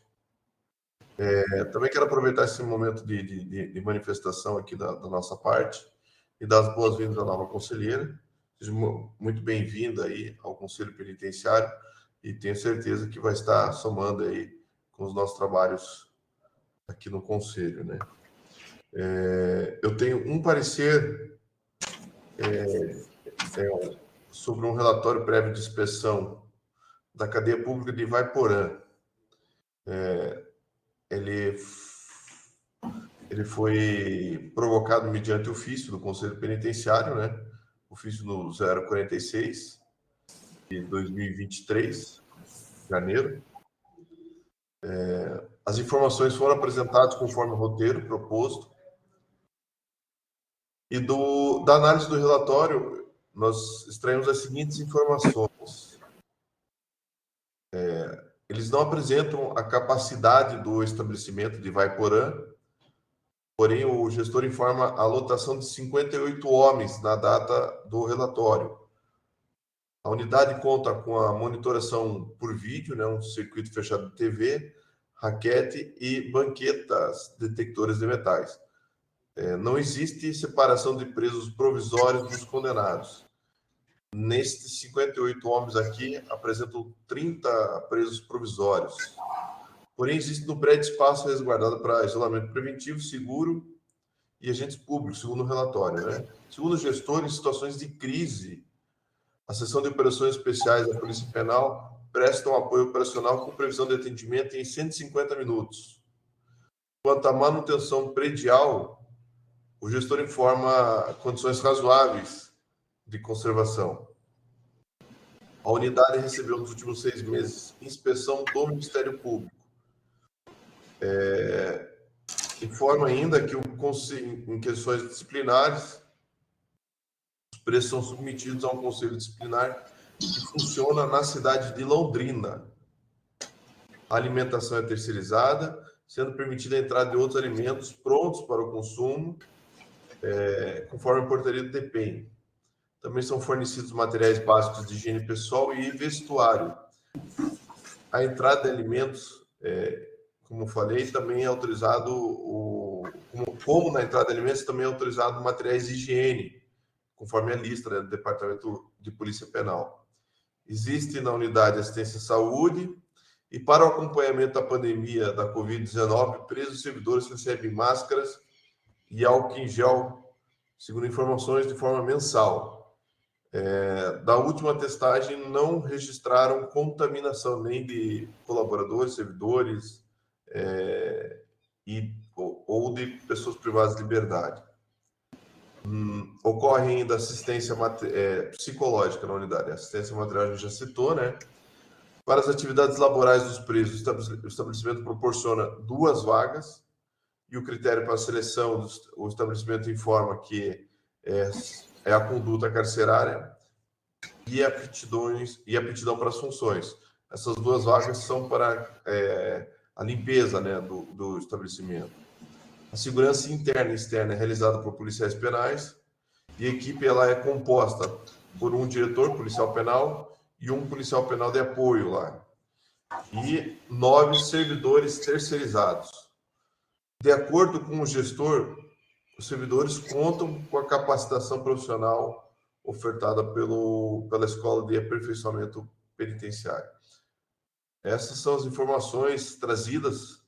Também quero aproveitar esse momento de manifestação aqui da nossa parte e dar as boas-vindas à nova conselheira. Seja muito bem-vinda aí ao Conselho Penitenciário e tenho certeza que vai estar somando aí com os nossos trabalhos aqui no Conselho, né? Eu tenho um parecer sobre um relatório prévio de inspeção da cadeia pública de Ivaiporã. Ele foi provocado mediante ofício do Conselho Penitenciário, né? Ofício no 046 de 2023, janeiro. As informações foram apresentadas conforme o roteiro proposto. E da análise do relatório, nós extraímos as seguintes informações. Eles não apresentam a capacidade do estabelecimento de Ivaiporã, porém o gestor informa a lotação de 58 homens na data do relatório. A unidade conta com a monitoração por vídeo, né, um circuito fechado de TV, raquete e banquetas detectores de metais. Não existe separação de presos provisórios dos condenados. Nestes 58 homens aqui, apresentam 30 presos provisórios. Porém, existe no prédio espaço resguardado para isolamento preventivo, seguro e agentes públicos, segundo o relatório, né? Segundo o gestor, em situações de crise, a Seção de Operações Especiais da Polícia Penal presta um apoio operacional com previsão de atendimento em 150 minutos. Quanto à manutenção predial, o gestor informa condições razoáveis de conservação. A unidade recebeu nos últimos 6 meses inspeção do Ministério Público. Informa ainda que em questões disciplinares, os presos são submetidos a um conselho disciplinar que funciona na cidade de Londrina. A alimentação é terceirizada, sendo permitida a entrada de outros alimentos prontos para o consumo, conforme a portaria do DEPEN. Também são fornecidos materiais básicos de higiene pessoal e vestuário. A entrada de alimentos, como falei, também é autorizado, como na entrada de alimentos, também é autorizado materiais de higiene, conforme a lista, né, do Departamento de Polícia Penal. Existe na unidade assistência à saúde e para o acompanhamento da pandemia da Covid-19, presos e servidores recebem máscaras e álcool em gel, segundo informações, de forma mensal. Da última testagem, não registraram contaminação nem de colaboradores, servidores ou de pessoas privadas de liberdade. Ocorre ainda assistência psicológica na unidade. A assistência material a gente já citou, né? Para as atividades laborais dos presos, o estabelecimento proporciona 2 vagas e o critério para a seleção, o estabelecimento informa que é a conduta carcerária e a aptidão para as funções. Essas 2 vagas são para a limpeza, né, do estabelecimento. A segurança interna e externa é realizada por policiais penais e a equipe ela é composta por um diretor policial penal e um policial penal de apoio lá. E 9 servidores terceirizados. De acordo com o gestor, os servidores contam com a capacitação profissional ofertada pela Escola de Aperfeiçoamento Penitenciário. Essas são as informações trazidas,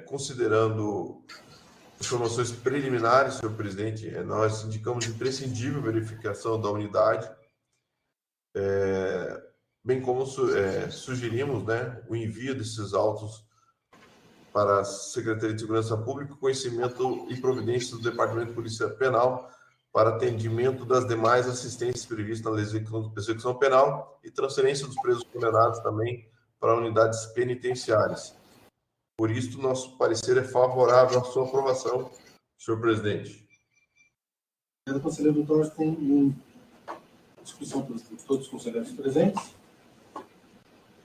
considerando informações preliminares, senhor presidente. Nós indicamos imprescindível verificação da unidade, bem como sugerimos, né, o envio desses autos para a Secretaria de Segurança Pública, conhecimento e providências do Departamento de Polícia Penal para atendimento das demais assistências previstas na execução penal e transferência dos presos condenados também para unidades penitenciárias. Por isso, nosso parecer é favorável à sua aprovação, senhor presidente. O conselheiro Torres tem discussão por todos os conselheiros presentes.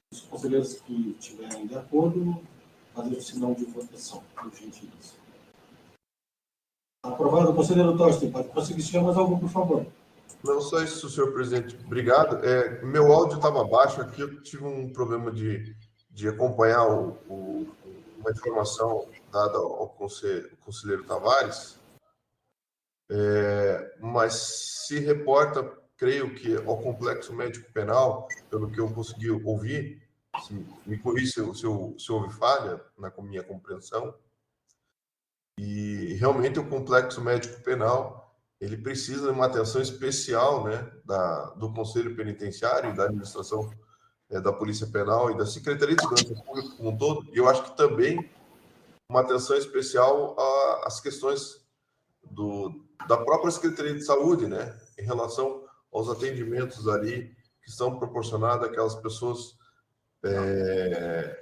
Os conselheiros que estiverem de acordo, fazer o sinal de votação, por gentileza. Aprovado, conselheiro Torsten, pode prosseguir. Se tiver mais algum, por favor. Não, só isso, senhor presidente. Obrigado. Meu áudio estava baixo aqui, eu tive um problema de acompanhar uma informação dada ao conselheiro Tavares, mas se reporta, creio que ao Complexo Médico Penal, pelo que eu consegui ouvir, Me corrija se houve falha na minha compreensão. E realmente o complexo médico penal ele precisa de uma atenção especial, né, do Conselho Penitenciário e da administração da Polícia Penal e da Secretaria de Segurança Pública como um todo. E eu acho que também uma atenção especial às questões da própria Secretaria de Saúde, né, em relação aos atendimentos ali que são proporcionados àquelas pessoas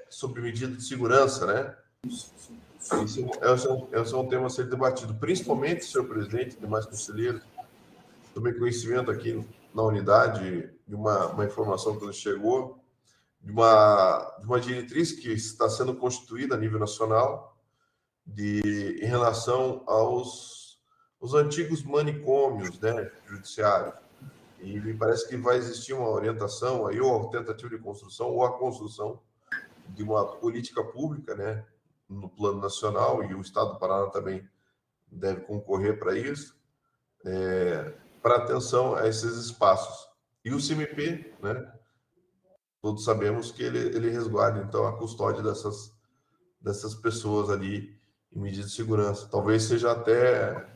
sob medida de segurança, né? Esse é um tema a ser debatido, principalmente, senhor presidente e demais conselheiros. Tomei conhecimento aqui na unidade de uma informação que nos chegou, de uma diretriz que está sendo constituída a nível nacional em relação aos antigos manicômios, né, judiciários. E me parece que vai existir uma orientação aí, ou a tentativa de construção, ou a construção de uma política pública, né, no plano nacional, e o Estado do Paraná também deve concorrer para isso, para atenção a esses espaços. E o CMP, né, todos sabemos que ele resguarda, então, a custódia dessas pessoas ali em medida de segurança. Talvez seja até,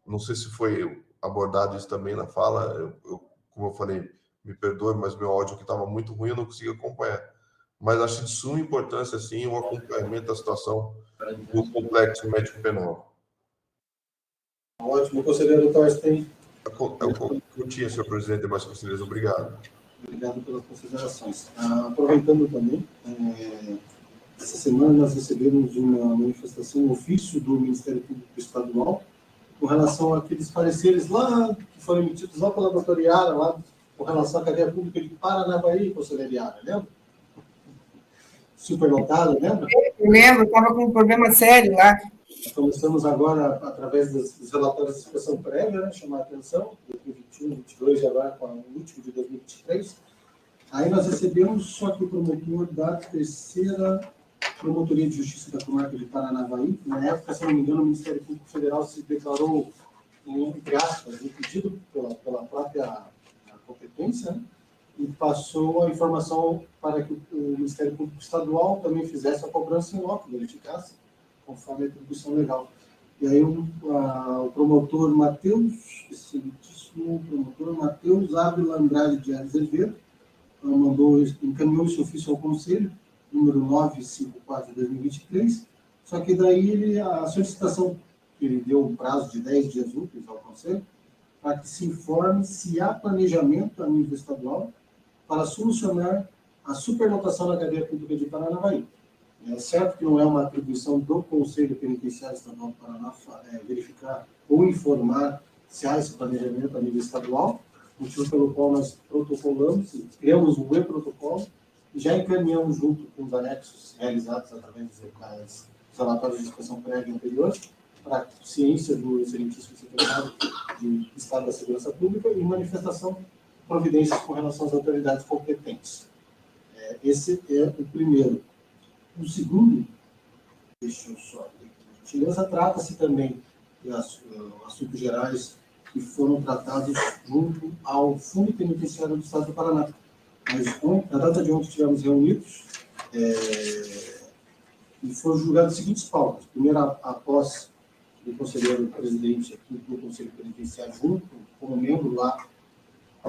não sei se foi abordado isso também na fala, como eu falei, me perdoe, mas meu áudio aqui estava muito ruim, eu não consegui acompanhar. Mas acho de suma importância, sim, o acompanhamento da situação do complexo médico-penal. Ótimo, conselheiro Thorsten. Eu tinha, senhor presidente, demais conselheiros, obrigado. Obrigado pelas considerações. Aproveitando também, essa semana nós recebemos uma manifestação, um ofício do Ministério Público Estadual, com relação àqueles pareceres lá, que foram emitidos lá pela doutora Yara, lá, com relação à cadeia pública de Paranavaí, conselheiro Yara, lembra? Superlotado, lembra? Eu lembro, estava com um problema sério lá. Começamos agora, através dos relatórios de inspeção prévia, né, chamar a atenção, 2021, 2022 e agora com o último de 2023. Aí nós recebemos, só que o promotor da terceira Promotoria de Justiça da Comarca de Paranavaí, na época, se não me engano, o Ministério Público Federal se declarou, entre aspas, impedido pela própria competência, né, e passou a informação para que o Ministério Público Estadual também fizesse a cobrança em loco, verificasse, conforme a atribuição legal. E aí o promotor Matheus, excelentíssimo promotor Matheus Ávila Andrade de Azevedo, encaminhou esse ofício ao Conselho, número 954 de 2023, só que daí a solicitação que ele deu um prazo de 10 dias úteis ao Conselho, para que se informe se há planejamento a nível estadual para solucionar a superlotação na cadeia pública de Paranavaí. É certo que não é uma atribuição do Conselho Penitenciário Estadual do Paraná verificar ou informar se há esse planejamento a nível estadual, motivo pelo qual nós protocolamos, criamos um e-protocolo e já encaminhamos junto com os anexos realizados através dos relatórios de inspeção prévia anterior, para ciência do excelentíssimo secretário de Estado da Segurança Pública e manifestação de providências com relação às autoridades competentes. Esse é o primeiro. O segundo, deixa eu só gentileza, trata-se também de assuntos gerais que foram tratados junto ao Fundo Penitenciário do Estado do Paraná. Mas na data de ontem estivemos reunidos e foram julgadas as seguintes pautas. Primeiro, a posse do conselheiro presidente aqui do Conselho Penitenciário, como membro lá,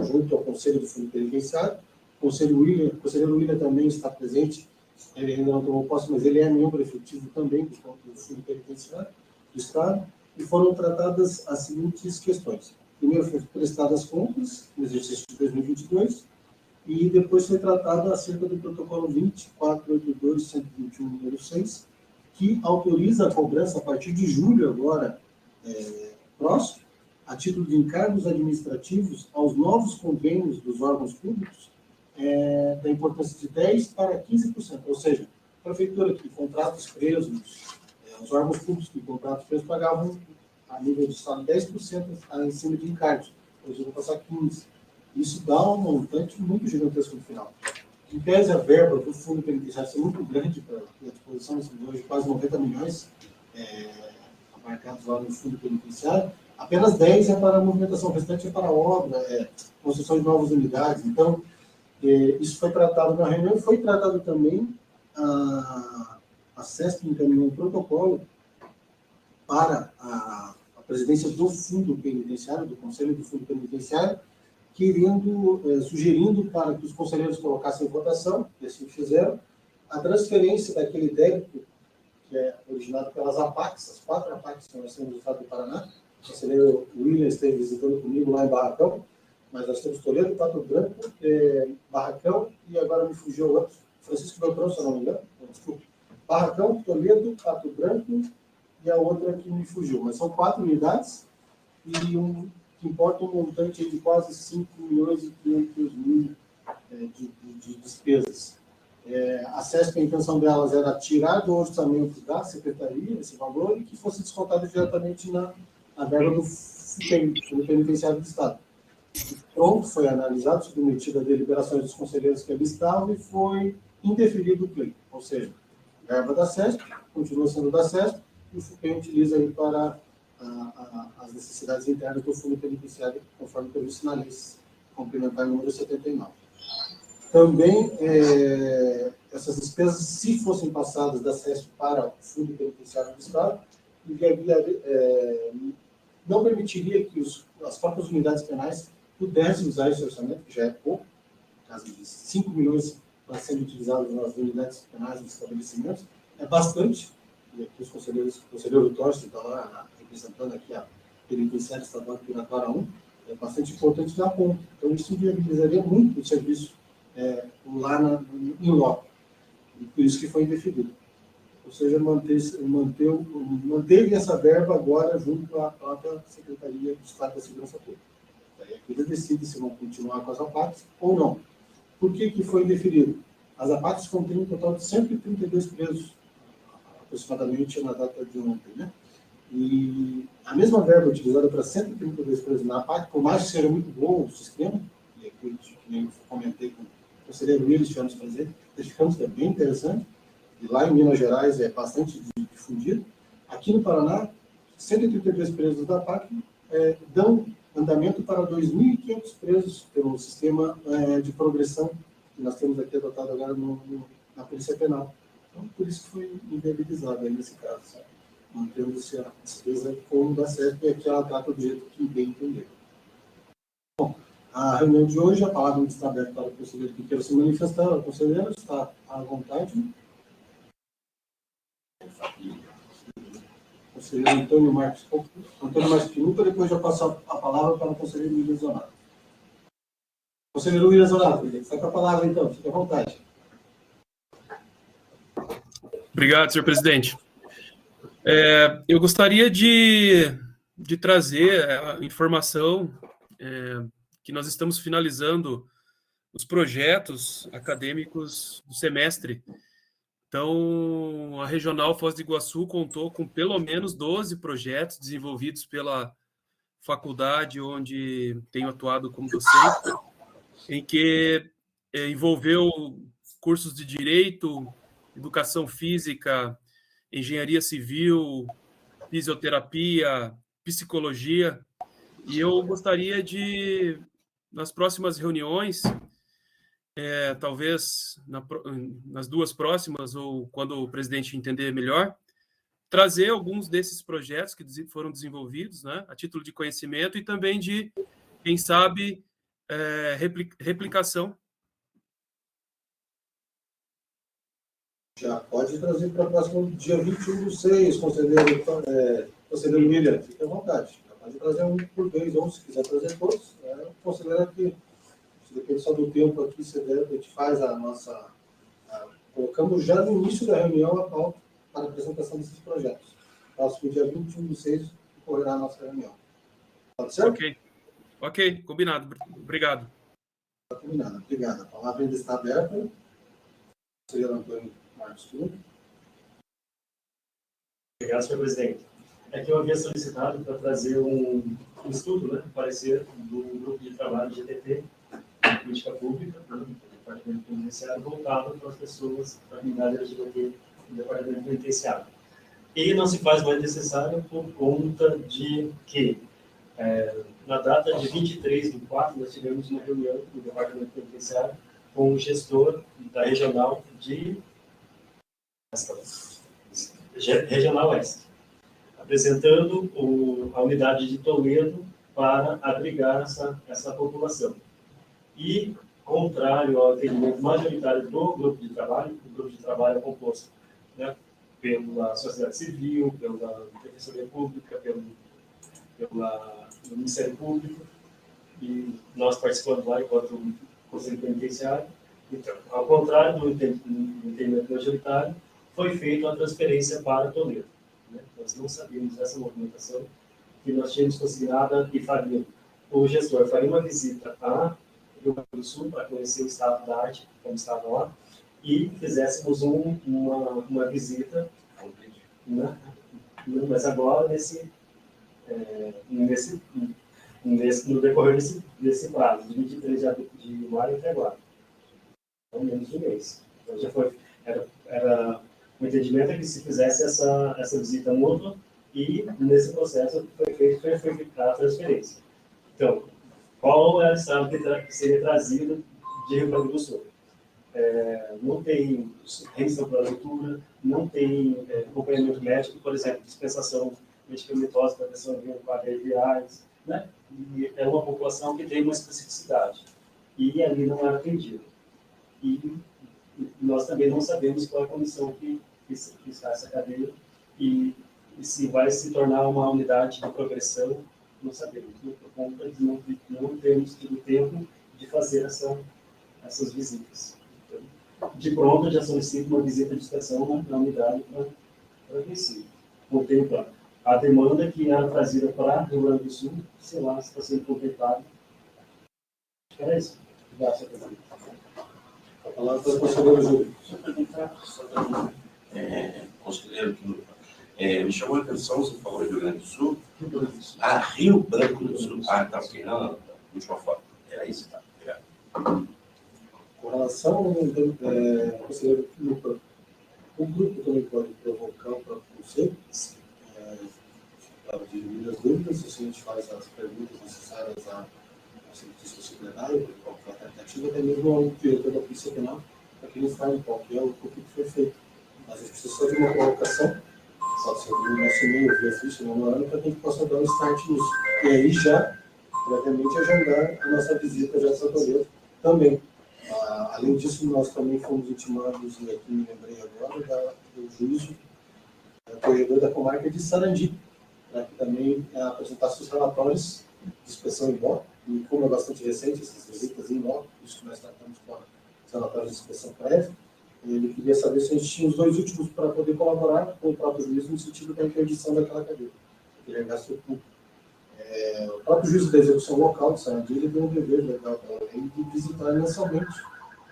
junto ao Conselho do Fundo Penitenciário. O conselheiro William também está presente, ele ainda não tomou posse, mas ele é membro efetivo também do Fundo Penitenciário do Estado, e foram tratadas as seguintes questões. Primeiro, foi prestadas contas no exercício de 2022, e depois foi tratado acerca do protocolo 2482-121, número 6, que autoriza a cobrança a partir de julho agora, próximo, a título de encargos administrativos aos novos convênios dos órgãos públicos, da importância de 10% para 15%. Ou seja, a prefeitura que contratos presos, os órgãos públicos que contratos presos pagavam, a nível de estado, 10% em cima de encargos. Hoje eu vou passar 15%. Isso dá um montante muito gigantesco no final. Em tese, a verba do Fundo Penitenciário é muito grande para a disposição de quase 90 milhões abarcados lá no Fundo Penitenciário. Apenas 10 é para a movimentação, o restante é para a obra, construção de novas unidades. Então, Isso foi tratado na reunião, foi tratado também a CESP encaminhou um protocolo para a presidência do Fundo Penitenciário, do Conselho do Fundo Penitenciário, sugerindo para que os conselheiros colocassem em votação, e assim fizeram, a transferência daquele débito que é originado pelas APACs, as 4 APACs que nós temos no estado do Paraná. O conselheiro William esteve visitando comigo lá em Barracão, mas nós temos Toledo, Pato Branco, Barracão, e agora me fugiu o outro, Francisco Beltrão, se eu não me engano, desculpe. Barracão, Toledo, Pato Branco, e a outra que me fugiu. Mas são 4 unidades, e que importa um montante de quase 5 milhões e 500 mil de despesas. A CESP, a intenção delas era tirar do orçamento da secretaria esse valor e que fosse descontado diretamente na verba do Fundo Penitenciário do Estado. Pronto, foi analisado, submetido a deliberações dos conselheiros que ali estavam e foi indeferido o pleito. Ou seja, a verba da CESP continua sendo da CESP e o FUPEN utiliza aí para as necessidades internas do Fundo Penitenciário, conforme previsto na lei complementar número 79. Também, essas despesas, se fossem passadas da CESP para o Fundo Penitenciário do Estado, não permitiria que as próprias unidades penais pudessem usar esse orçamento, que já é pouco, no caso de 5 milhões para serem utilizados nas unidades penais dos estabelecimentos, é bastante, e aqui o conselheiro Torres está lá representando aqui a Penitenciária Estadual de Piratuara 1, é bastante importante dar conta. Então, isso viabilizaria muito o serviço lá em loco, e por isso que foi indeferido. Ou seja, manteve essa verba agora junto à própria Secretaria do Estado da Segurança Pública. Daí a Câmara decide se vão continuar com as APACs ou não. Por que foi indeferido? As APACs contêm um total de 132 presos, aproximadamente na data de ontem, né? E a mesma verba utilizada para 132 presos na APAC, por mais que seja muito bom o sistema, e aqui que nem eu comentei com o conselheiro Willis, tivemos presente, verificamos que é bem interessante, e lá em Minas Gerais é bastante difundido. Aqui no Paraná, 132 presos da APAC dão andamento para 2.500 presos pelo sistema de progressão que nós temos aqui adotado agora na Polícia Penal. Então, por isso foi inviabilizado aí nesse caso, sabe? Mantendo-se a despesa como da CESP, e que ela trata do jeito que bem entender. Bom, a reunião de hoje, a palavra está aberta para o conselheiro que queira se manifestar. O conselheiro está à vontade. Conselheiro Antônio Marques Pinuca, depois já passo a palavra para o conselheiro William Zonato. Conselheiro William Zonato, está com a palavra então, fique à vontade. Obrigado, senhor presidente. Eu gostaria de trazer a informação que nós estamos finalizando os projetos acadêmicos do semestre. Então, a Regional Foz do Iguaçu contou com pelo menos 12 projetos desenvolvidos pela faculdade onde tenho atuado como docente, em que envolveu cursos de Direito, Educação Física, Engenharia Civil, Fisioterapia, Psicologia, e eu gostaria de, nas próximas reuniões, talvez nas 2 próximas, ou quando o presidente entender melhor, trazer alguns desses projetos que foram desenvolvidos, né, a título de conhecimento e também de, quem sabe, replicação. Já pode trazer para o próximo dia 21/6, conselheiro William, fique à vontade. Já pode trazer um por vez, ou se quiser trazer todos. O conselheiro aqui, se depende só do tempo aqui, a gente faz a nossa... colocamos já no início da reunião a pauta para a apresentação desses projetos. Próximo dia 21/6 ocorrerá a nossa reunião. Pode ser? Ok, combinado. Obrigado. Combinado, obrigado. A palavra ainda está aberta. Conselheiro Antônio Marcos Pinuca. Obrigado, senhor presidente. É que eu havia solicitado para trazer um estudo, né, parecer do grupo de trabalho GTP, de política pública, do Departamento Penitenciário, voltado para as pessoas da comunidade LGBT do Departamento Penitenciário. E não se faz mais necessário por conta de que, na data de 23/4, nós tivemos uma reunião no Departamento Penitenciário com o gestor da Regional Regional Oeste, apresentando a unidade de Toledo para abrigar essa população. E, contrário ao atendimento majoritário do grupo de trabalho, o grupo de trabalho é composto, né, pela sociedade civil, pela Defensoria Pública, pelo Ministério Público, e nós participamos lá enquanto Conselho Penitenciário. Então, ao contrário do entendimento majoritário, foi feita a transferência para Toledo. Né? Nós não sabíamos dessa movimentação que nós tínhamos consignada e faria. O gestor faria uma visita a Rio Grande do Sul para conhecer o estado da arte, como estava lá, e fizéssemos uma visita, né? Mas agora no decorrer desse prazo, de 23 de maio até agora. Então, menos de um mês. Então, já era o entendimento que se fizesse essa visita mútua e, nesse processo, foi feita a transferência. Então, qual é a estado que seria trazido de Rio Grande do Sul? Não tem remissão para leitura, não tem acompanhamento médico, por exemplo, dispensação medicamentosa para a pessoa vir com reais, né? E é uma população que tem uma especificidade. E ali não era atendido. E nós também não sabemos qual é a condição que está essa cadeia e se vai se tornar uma unidade de progressão, não sabemos. Por conta de não termos tido tempo de fazer essas visitas. Então, de pronto, já solicito uma visita de inspeção na unidade para Recife. Contempla a demanda que era trazida para Rio Grande do Sul, sei lá, se está sendo contemplado. Era isso. Obrigado, A palavra para o conselheiro Júlio. Conselheiro, me chamou a atenção, você falou Rio Grande do Sul. Rio Branco do Sul. Tá, ok. Não, última foto. Era isso, tá. Obrigado. Com relação ao conselheiro Lupa, o grupo também pode provocar o próprio conselho, para dirimir as dúvidas, assim a gente faz as perguntas necessárias à cientista secretária, qualquer tentativa, até mesmo ao diretor da Polícia Penal, para que eles falem qual que é o que foi feito. Mas a gente precisa só de uma colocação, pode ser no nosso e-mail, via ficha, no ano, para que a gente possa dar um start nisso. E aí já, previamente, agendar a nossa visita já a São Toledo também. Além disso, nós também fomos intimados, e aqui me lembrei agora, do juízo corredor da comarca de Sarandi, para que também apresentasse os relatórios de inspeção em loco, e como é bastante recente essas visitas em loco, isso que nós tratamos com os relatórios de inspeção prévia, ele queria saber se a gente tinha os dois últimos para poder colaborar com o próprio juízo no sentido da interdição daquela cadeia. Ele é gasto público. O próprio juízo da execução local de Sarandi, ele deu um dever legal para a lei de visitar mensalmente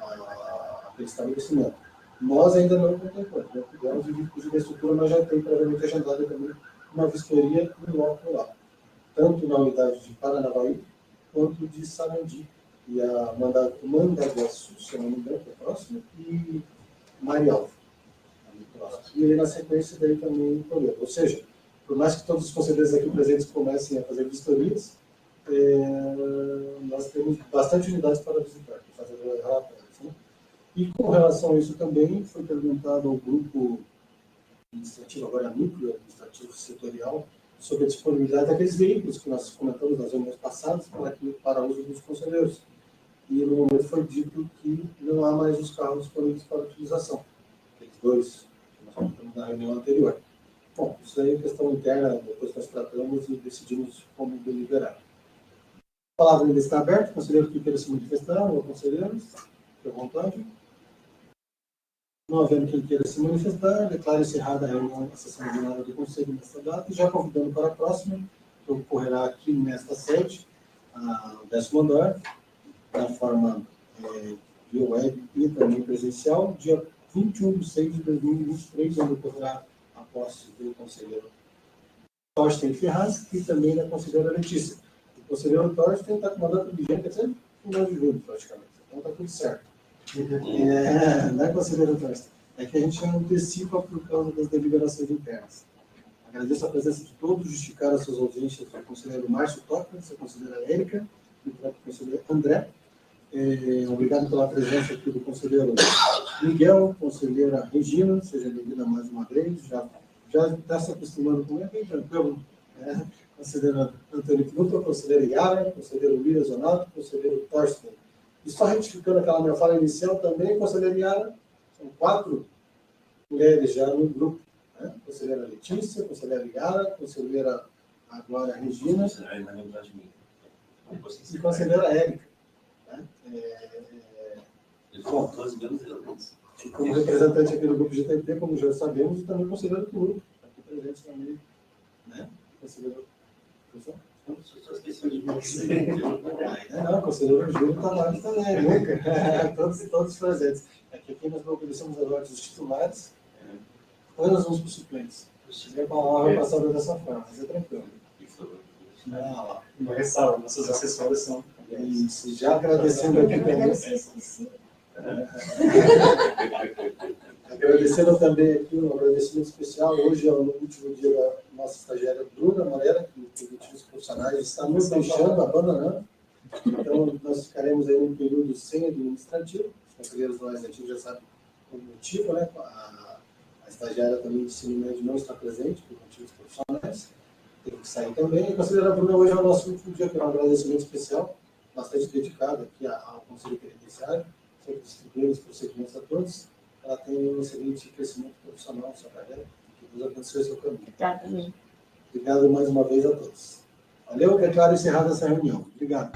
aquele estabelecimento. Nós ainda não contemplamos, não tivemos o cujo da estrutura, mas já tem previamente agendada também uma vistoria em loco lá, tanto na unidade de Paranavaí quanto de Sarandi. E a Mandaguaçu, se eu não me engano, que é próximo, e Marialva. E aí, na sequência, daí também em Toledo. Ou seja, por mais que todos os conselheiros aqui presentes comecem a fazer vistorias, nós temos bastante unidades para visitar, para fazer relatórios. Né? E com relação a isso também, foi perguntado ao grupo administrativo, agora núcleo administrativo setorial, sobre a disponibilidade daqueles veículos que nós comentamos nas reuniões passadas para uso dos conselheiros. E no momento foi dito que não há mais os carros disponíveis para utilização. Aqueles dois que nós comentamos na reunião anterior. Bom, isso aí é questão interna, depois nós tratamos e decidimos como deliberar. A palavra ainda está aberta, conselheiro que queira se manifestar, ou conselheiros, fique à vontade. Não havendo quem queira se manifestar, declaro encerrada a reunião, a sessão ordinária do Conselho nesta data, e já convidando para a próxima, que ocorrerá aqui nesta sede, o 10º andar, da forma via web e também presencial, dia 21 de 6 de 2023, onde ocorrerá a posse do conselheiro Torsten Ferraz e também da conselheira Letícia. O conselheiro Torsten está com uma data vigente até no final de julho, praticamente. Então está tudo certo. Não é, conselheiro Torsten? É que a gente antecipa por causa das deliberações internas. Agradeço a presença de todos, justificar as suas ausências do conselheiro Márcio Toca, da conselheira Érica e do próprio conselheiro André. Obrigado pela presença aqui do conselheiro Miguel, conselheira Regina, seja bem-vinda mais uma vez. Já está se acostumando com ele, bem tranquilo. Conselheira Antônio Knuto, conselheira Yara, conselheiro William Zonato, conselheiro Torsten. E só retificando aquela minha fala inicial também, conselheira Yara, são 4 mulheres já no grupo. Né? Conselheira Letícia, conselheira Yara, conselheira agora Regina Ainda lembrar de mim. e conselheira Érica. Né? Ele falou 12 anos E como representante aqui do grupo GTP, como já sabemos, e também conselheiro do grupo, aqui presente também, né? Conselheiro... Só esqueci de mim. Não, conselheiro Júlio está lá também, nunca. todos presentes. Aqui nós não obedecemos agora os titulares, depois nós vamos para os suplentes. Se a palavra passada dessa forma, mas é tranquilo. Uma ressalva, nossas assessoras são. Isso, já agradecendo aqui também. Eu esqueci. Agradecendo também aqui um agradecimento especial. Hoje é o último dia da nossa estagiária Bruna Moreira, que por motivos profissionais está nos deixando, abandonando. Então, nós ficaremos aí num período sem administrativo. Os conselheiros do legislativo já sabem o motivo, né? A estagiária também de ensino médio não está presente por motivos profissionais. Tem que sair também. E a conselheira Bruna, hoje é o nosso último dia, que é um agradecimento especial, bastante dedicado aqui ao Conselho Penitenciário, sempre distribuindo os procedimentos a todos. Ela tem um excelente crescimento profissional na sua carreira. Que Deus abençoe o seu caminho. Obrigado mais uma vez a todos. Valeu, declaro encerrada essa reunião. Obrigado.